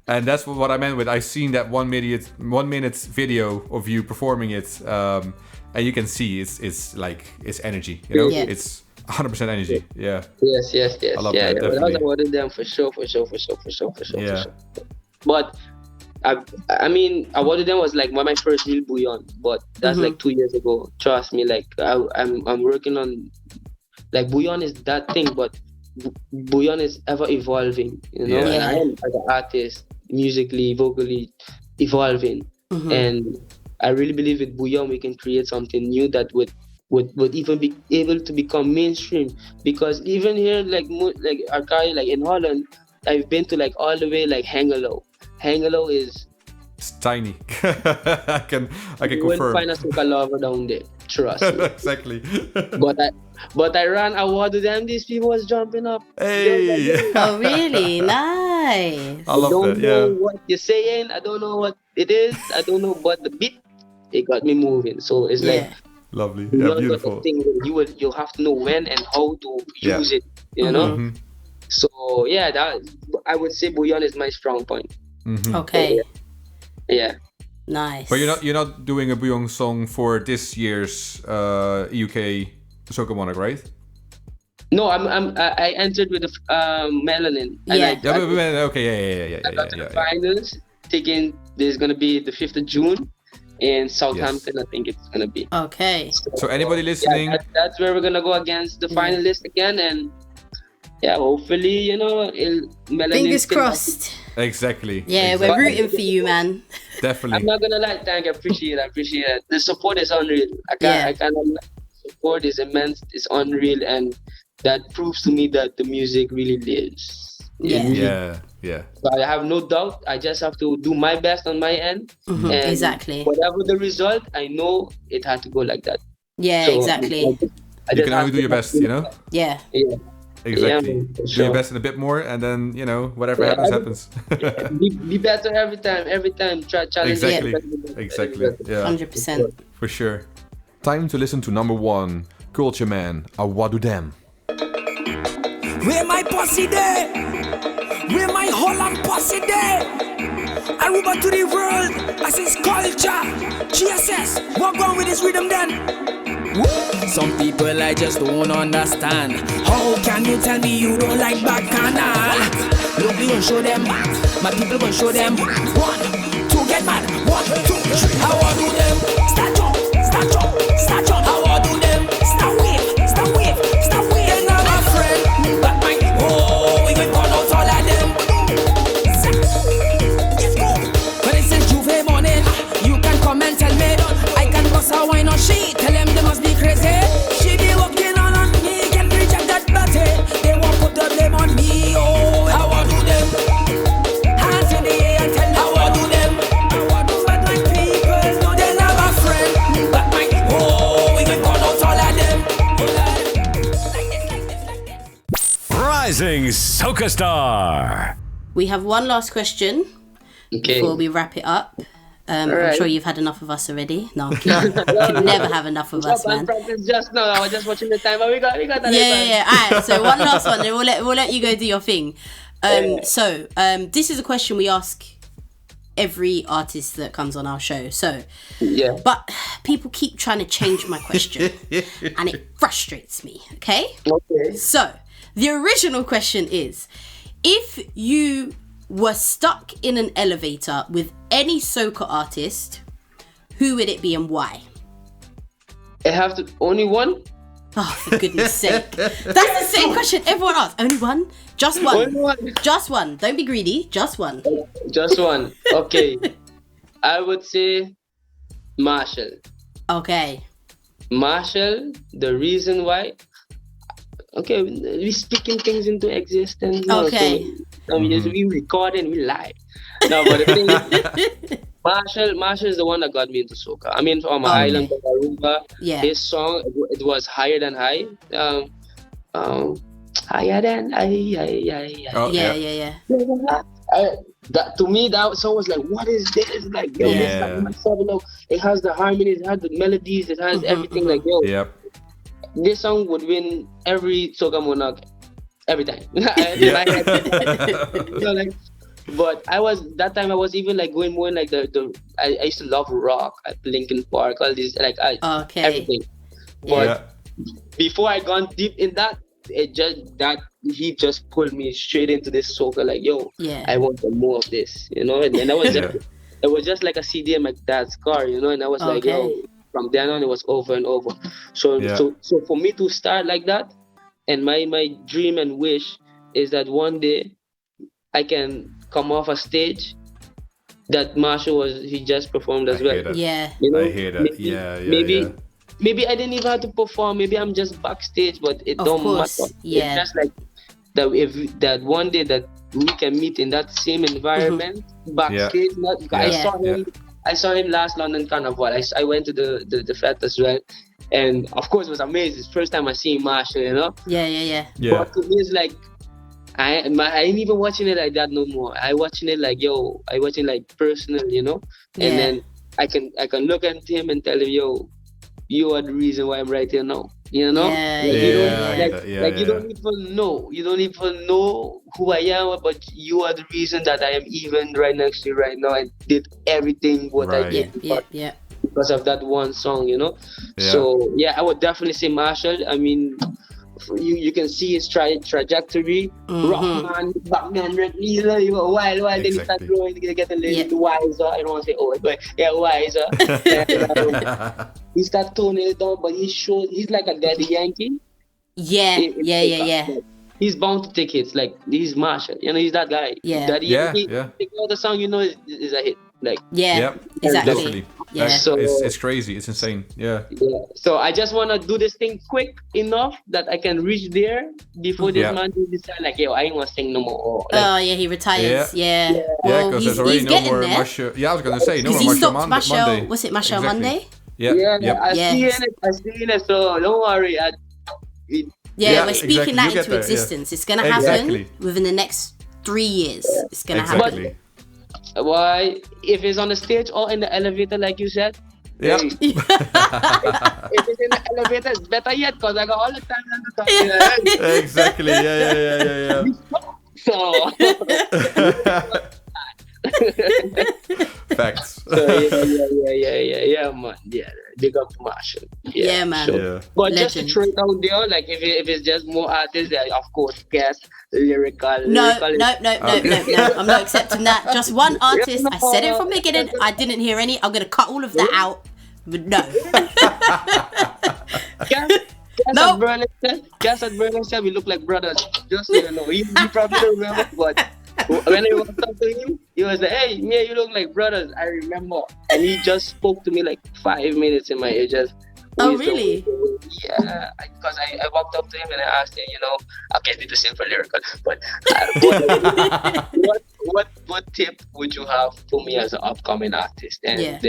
And that's what I meant with I've seen that 1 minute video of you performing it, and you can see it's like it's energy, you know, Yeah. it's 100% energy. Yeah. Yes. I love Yeah. that, But I was definitely. awarded them for sure. Yeah. But I mean, awarded them was like my first real bouillon, but that's like 2 years ago. Trust me, like I'm working on, like, bouillon is that thing, but bouillon is ever evolving, you know. Yeah. And I am, as an artist, musically, vocally, evolving, and I really believe with bouillon we can create something new that would even be able to become mainstream. Because even here, like Arcade, like in Holland, I've been to like all the way like Hengelo. Hengelo is, It's tiny. I can you won't confirm. find a soca lover down there. Trust me. Exactly. But I ran award to them. These people was jumping up. Hey. Oh, really? Nice. I love don't that. know Yeah. what you're saying. I don't know what it is. I don't know, but the beat, it got me moving. So it's like, Yeah. Lovely. you Yeah, know, beautiful. the thing where you have to know when and how to Yeah. use it. You know. Mhm. So yeah, that I would say bouillon is my strong point. Mhm. Okay. Yeah. Nice. But you're not doing a bouillon song for this year's UK Soca Monarch, right? No, I entered with the Melanin. And Yeah. Yeah, okay, yeah. I got to the finals. Thinking there's gonna be the 5th of June in Southampton. I think it's gonna be. Okay. So anybody listening, That's where we're gonna go against the finalists again, and yeah, hopefully, you know, Melanin. Fingers crossed. exactly. Yeah, exactly. we're rooting for you, man. I'm Definitely. not gonna lie, thank you, appreciate it. The support is unreal. I cannot lie. Support is immense, it's unreal, and that proves to me that the music really lives. Yeah. Yeah. So I have no doubt. I just have to do my best on my end. And Exactly. whatever the result, I know it had to go like that. Yeah, So, exactly. I You just can have only do your best, you know? Yeah. Yeah. Exactly. Yeah, for Do sure. your best and a bit more, and then, you know, whatever Yeah, happens. Be better every time. Try challenge. Exactly. Yeah. 100%. For sure. Time to listen to number 1, Kulchaman, Awadu Dem. Where my posse there? Where my Holland posse there? Aruba to the world, as his culture. GSS, what wrong with this rhythm then? Some people I just don't understand. How can you tell me you don't like Bacchanal? Look, we gon' show them. My people gon' show them. 1, 2, get mad. 1, 2, 3. How I do them? Start jump. How I do them? Start wave. They're not my friend, but my we gon' call out all of them. Let's go. When it says Juve morning, you can come and tell me I can bust a wine or she. Tell them they must be crazy. She be walking on me, can reject that body. They won't put the blame on me. Oh, how I do them? Hands in the air and tell me how I do them. But my people know they're not my friend, but my we gon' call out all of them. Like this. Rising Soca Star. We have one last question Okay. before we wrap it up. I'm Alright. sure you've had enough of us already. No, I'm kidding. You can never have enough of us, man. Practice just now. I was just watching the time, but we got that. Yeah. Alright, so one last one, then we'll let you go do your thing. So this is a question we ask every artist that comes on our show. So, Yeah. but people keep trying to change my question, and it frustrates me. Okay. Okay. So the original question is, if you were stuck in an elevator with any soca artist, who would it be and why? I have to only one. Oh, for goodness sake. That's the same question everyone asks. Only one? Just one. Only one. Just one. Don't be greedy. Just one. Just one. Okay. I would say Marshall. Okay. Marshall, the reason why. Okay, we speaking things into existence now. Okay. So, we recording, we live. No, but the thing is, Marshall is the one that got me into soca. I mean, from my island of Aruba, Yeah. his song, it was Higher Than High. Higher than high. Oh, Yeah. That to me, that song was like, what is this? Like, yo, this is like my song, look, it has the harmonies, it has the melodies, it has everything. Like, yo, Yep. this song would win every Soca Monarch every time. You know, like, But I was even like going more in like I used to love rock, Linkin Park, all these like everything. But before I gone deep in that, he just pulled me straight into this soca. Like, yo, I want some more of this, you know. And then I was it was just like a CD in my dad's car, you know. And I was like, yo, from then on it was over and over. So for me to start like that, and my dream and wish is that one day I can come off a stage that Marshall he just performed as well. Yeah. You know, I hear that. Maybe I didn't even have to perform. Maybe I'm just backstage, but it don't matter. Yeah. It's just like that one day that we can meet in that same environment backstage. I saw him last London Carnival. I went to the fete as well, and of course it was amazing. It's the first time I seen Marshall, you know. Yeah. But to me, it's like I ain't even watching it like that no more. I watching it like, yo, I watching like personal, you know. And then I can look at him and tell him, yo, you are the reason why I'm right here now. You know? You don't even know. You don't even know who I am, but you are the reason that I am even right next to you right now. I did everything I did because of that one song, you know? So, I would definitely say Marshall. I mean, you can see his trajectory. Rockman, Batman, Red Leader, you were wild, then he started growing, get a little wiser. I don't want to say old, but wiser. And, he started toning it down, but he's like a daddy Yankee. Yeah. He's bound to take hits. Like, he's Marshall, you know, he's that guy. Daddy Yankee, take out the song, you know, is a hit. Like, exactly. Definitely. Yeah. So it's crazy. It's insane. Yeah. So I just want to do this thing quick enough that I can reach there before this man decide like, yo, I ain't want to sing no more. Like, he retires. Yeah. Yeah, because there's already no more Marshall. Yeah, I was gonna say no more Marshall Monday. Was it Marshall Monday? I seen it. So don't worry. We're speaking that into existence. It's gonna happen within the next 3 years. It's gonna happen. Why? If it's on the stage or in the elevator, like you said. Yeah. If it's in the elevator, it's better yet, because I got all the time on the top. Exactly. Yeah. So. Facts. Yeah, man. Yeah, big up Marshall. Yeah, man. Sure. But just to throw it out there, like if it's just more artists, of course, guest, lyrical. No. I'm not accepting that. Just one artist. I said it from the beginning. I didn't hear any. I'm gonna cut all of that out. But no. Guess at Berlin said we look like brothers. Just so you know, you probably don't remember, but. When I walked up to him, he was like, hey, me, you look like brothers. I remember. And he just spoke to me like 5 minutes in my ear. Really? Yeah. Because I walked up to him and I asked him, you know, okay, this is simple lyrical, but what tip would you have for me as an upcoming artist? And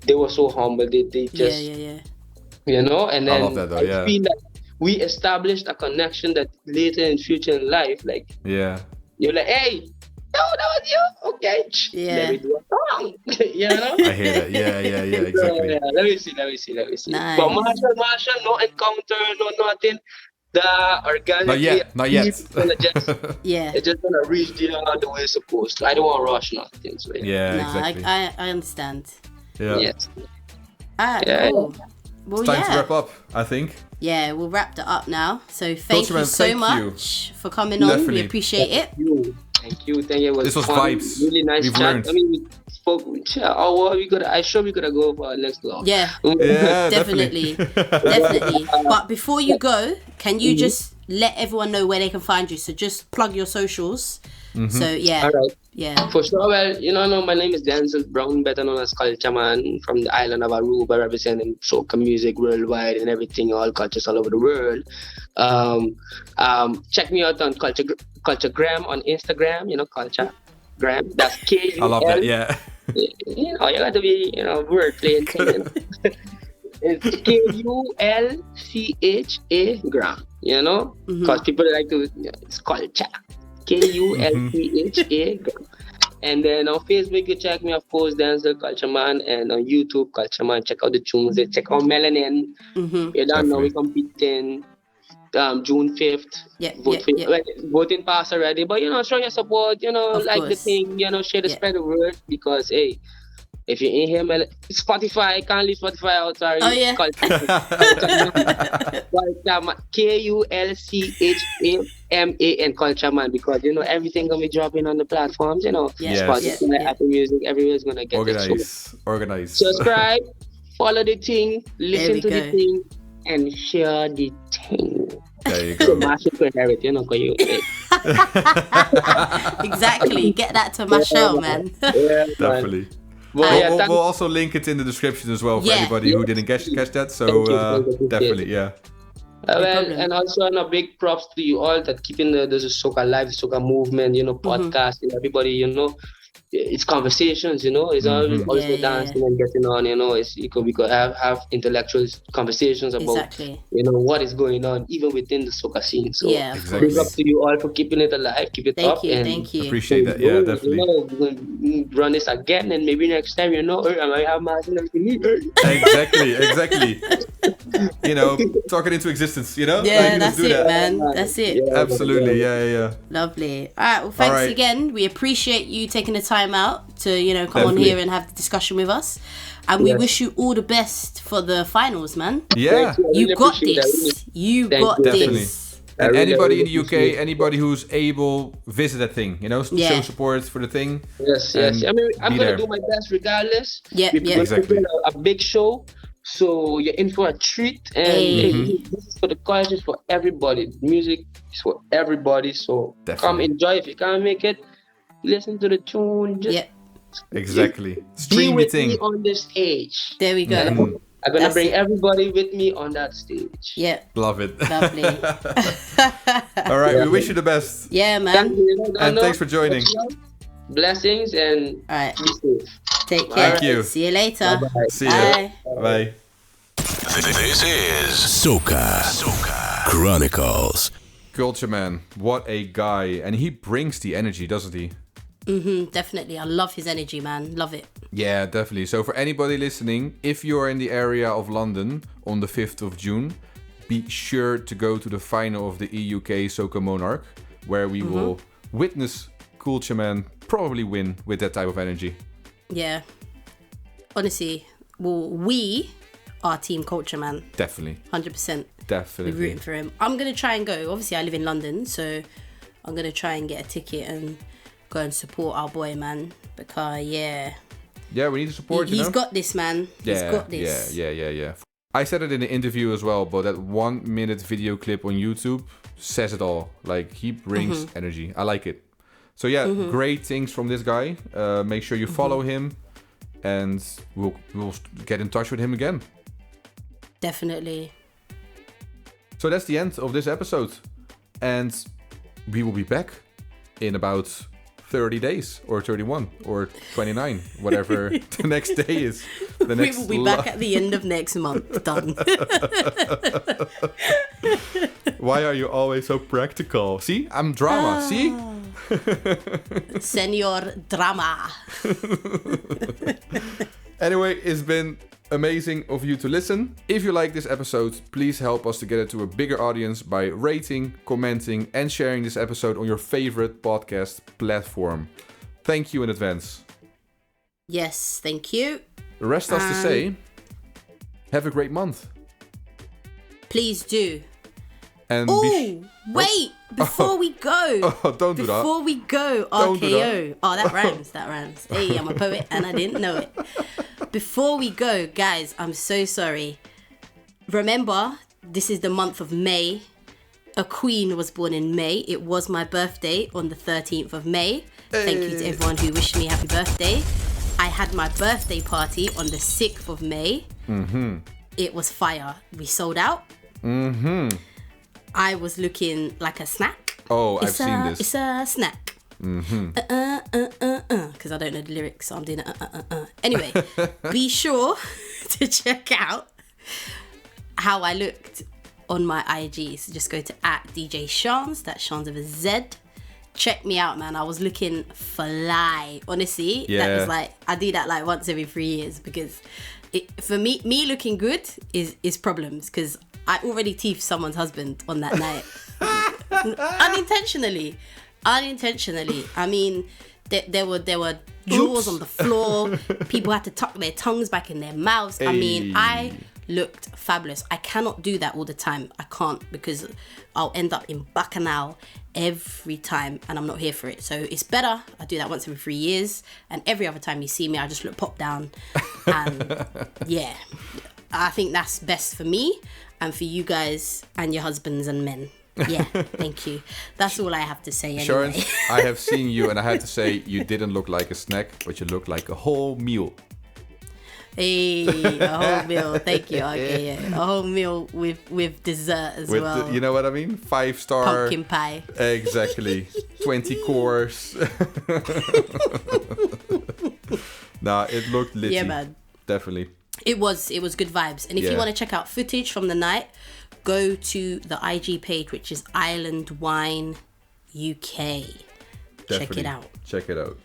they were so humble. They just, you know, and then I love that, though, I feel like we established a connection that later in future in life, like, you're like, hey, no, that was you. Okay. Let me do a song. You know? I hear that. Yeah, exactly. Yeah. Let me see. Nice. But Marshall, no encounter, no nothing. The organic. Not yet. It's just gonna reach the way it's supposed to. I don't want to rush nothing. So, exactly. I understand. Yeah. Yes. Cool. Well, it's time to wrap up, I think. Yeah, we'll wrap that up now. So thank you so much for coming on. Definitely. We appreciate it. Thank you. This was fun. Vibes. Really nice We've chat. learned. I mean, we spoke. I'm sure we gotta go for next long. Yeah, definitely. But before you go, can you just let everyone know where they can find you? So just plug your socials. So All right. Yeah. For sure. Well, you know, my name is Denzel Brown, better known as Kulchaman, from the island of Aruba, representing soca music worldwide and everything, all cultures all over the world. Check me out on Culturegram on Instagram, you know, Culturegram. That's K-U-L. I love that, yeah. You know, you got to be, you know, wordplay and thing, you know. It's Kulcha gram, you know, because people like to, it's Kulcha. Kulcha gram. And then on Facebook, you check me, of course, Denzel Kulchaman, and on YouTube, Kulchaman. Check out the tunes, check out Melanin. You don't know, we competing. June 5th. Well, voting passed already, but show your support. Of like the course. thing. Share the spread the word, because hey, if you're in here, man, Spotify, can't leave Spotify out. Sorry. Oh, yeah. Kulchaman, Kulchaman, because everything gonna be dropping on the platforms. Yes. Spotify, Yeah. Apple Music, everywhere's gonna get it. So Organize. subscribe, follow the thing, listen we to the go. thing, and share the thing. There you So go. Marshall could have it, cause you. Exactly. Get that to Michelle, man. Yeah, Definitely. Well, yeah, We'll also link it in the description as well for Yeah. anybody who didn't catch that. So Thank you. definitely, yeah. Well, problem. and also a big props to you all that keeping the Soca live, the Soca movement, podcast, and everybody, it's conversations, it's always also Yeah. dancing and getting on, we could have intellectual conversations about, Exactly. what is going on even within the Soca scene. So Yeah. Of Exactly. big up to you all for keeping it alive, keep it up. Thank you. Appreciate that. Yeah, definitely. We're gonna run this again, and maybe next time, I might have Martin and me. Exactly. Talk it into existence, Yeah, Like, that's let's do it, that. man. That's it. Yeah. Absolutely, yeah. Lovely. All right. Well, thanks right. again. We appreciate you taking the time out to, come on Definitely. here and have the discussion with us. And we wish you all the best for the finals, man. Yeah. Thank you. I You really got appreciate that. this. You Thank got you. Definitely. this. And I anybody in really the appreciate UK, anybody who's able, visit that thing, Yeah. show support for the thing. Yes. And I mean, I'm be gonna there. do my best regardless. Yeah, We're yeah. gonna Exactly. put a big show, so you're in for a treat. And Hey. this is for the college, it's for everybody. Music is for everybody. So come Definitely. enjoy. If you can't make it, listen to the tune. Just Yeah. Exactly. be Stream the with thing. me on the stage. There we go. Mhm. I'm gonna That's bring it. everybody with me on that stage. Yeah. Love it. Lovely. All right, we wish you the best. Yeah, man. Thank you. And thanks for joining. Blessings and All right. be safe. Take care. Thank you. See you later. Bye-bye. See you. Bye. Bye. This is Soca Chronicles. Kulchaman, what a guy. And he brings the energy, doesn't he? Definitely. I love his energy, man. Love it. Yeah, definitely. So for anybody listening, if you're in the area of London on the 5th of June, be sure to go to the final of the EUK Soca Monarch, where we will witness Kulchaman probably win with that type of energy. Yeah. Honestly, well, we are Team Culture, man. Definitely. 100%. We're Definitely. rooting for him. I'm going to try and go. Obviously, I live in London, so I'm going to try and get a ticket and go and support our boy, man. Because, yeah. Yeah, we need to support, He's got this, man. He's got this. Yeah. I said it in the interview as well, but that 1 minute video clip on YouTube says it all. Like, he brings energy. I like it. So yeah, great things from this guy. Make sure you follow him, and we'll get in touch with him again. Definitely. So that's the end of this episode, and we will be back in about 30 days, or 31, or 29, whatever the next day is. The We next will be back at the end of next month. Done. Why are you always so practical? See, I'm drama. See? Senor Drama. Anyway, it's been amazing of you to listen. If you like this episode, please help us to get it to a bigger audience by rating, commenting, and sharing this episode on your favorite podcast platform. Thank you in advance. Yes, thank you. The rest us to say, have a great month. Please do. And Oh, wait! Before we go. Oh, don't do that. Before we go, Don't do RKO. Oh, that rhymes. That rhymes. Hey, I'm a poet and I didn't know it. Before we go, guys, I'm so sorry. Remember, this is the month of May. A queen was born in May. It was my birthday on the 13th of May. Thank you to everyone who wished me happy birthday. I had my birthday party on the 6th of May. It was fire. We sold out. I was looking like a snack. Oh, I've seen this. It's a snack. Because I don't know the lyrics, so I'm doing it. Anyway, be sure to check out how I looked on my IG. So just go to @DJ Shans. That's Shans with a Z. Check me out, man. I was looking fly. Honestly, that Yeah. was like, I do that like once every 3 years because for me looking good is problems because I already teethed someone's husband on that night. Unintentionally. I mean, there were jaws on the floor. People had to tuck their tongues back in their mouths. I mean, I looked fabulous. I cannot do that all the time. I can't, because I'll end up in Bacchanal every time and I'm not here for it. So it's better I do that once every 3 years, and every other time you see me I just look pop down. And yeah, I think that's best for me and for you guys and your husbands and men. Yeah, thank you. That's all I have to say anyway. Sharon, I have seen you and I have to say you didn't look like a snack, but you looked like a whole meal. Hey, a whole meal. Thank you. Okay, yeah. A whole meal with dessert as well. You know what I mean? 5-star. Pumpkin pie. Exactly. 20 course. Nah, it looked litty. Yeah, man. Definitely. It was good vibes. And if you want to check out footage from the night, go to the IG page, which is Island Wine UK. Check it out. Check it out.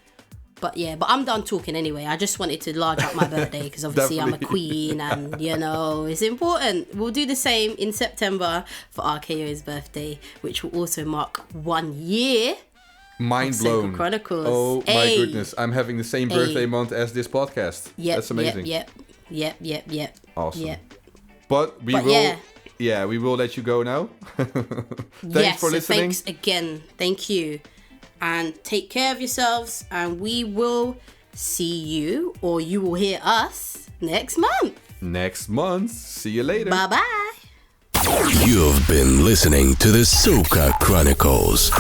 But I'm done talking anyway. I just wanted to large up my birthday because obviously I'm a queen and, you know, it's important. We'll do the same in September for RKO's birthday, which will also mark 1 year. Mind blown. Soca Chronicles. Oh my goodness. I'm having the same birthday month as this podcast. Yep, that's amazing. Yep. Awesome. Yep. But we will let you go now. Thanks for listening. Thanks again. Thank you. And take care of yourselves, and we will see you, or you will hear us next month. See you later. Bye-bye. You've been listening to the Soca Chronicles.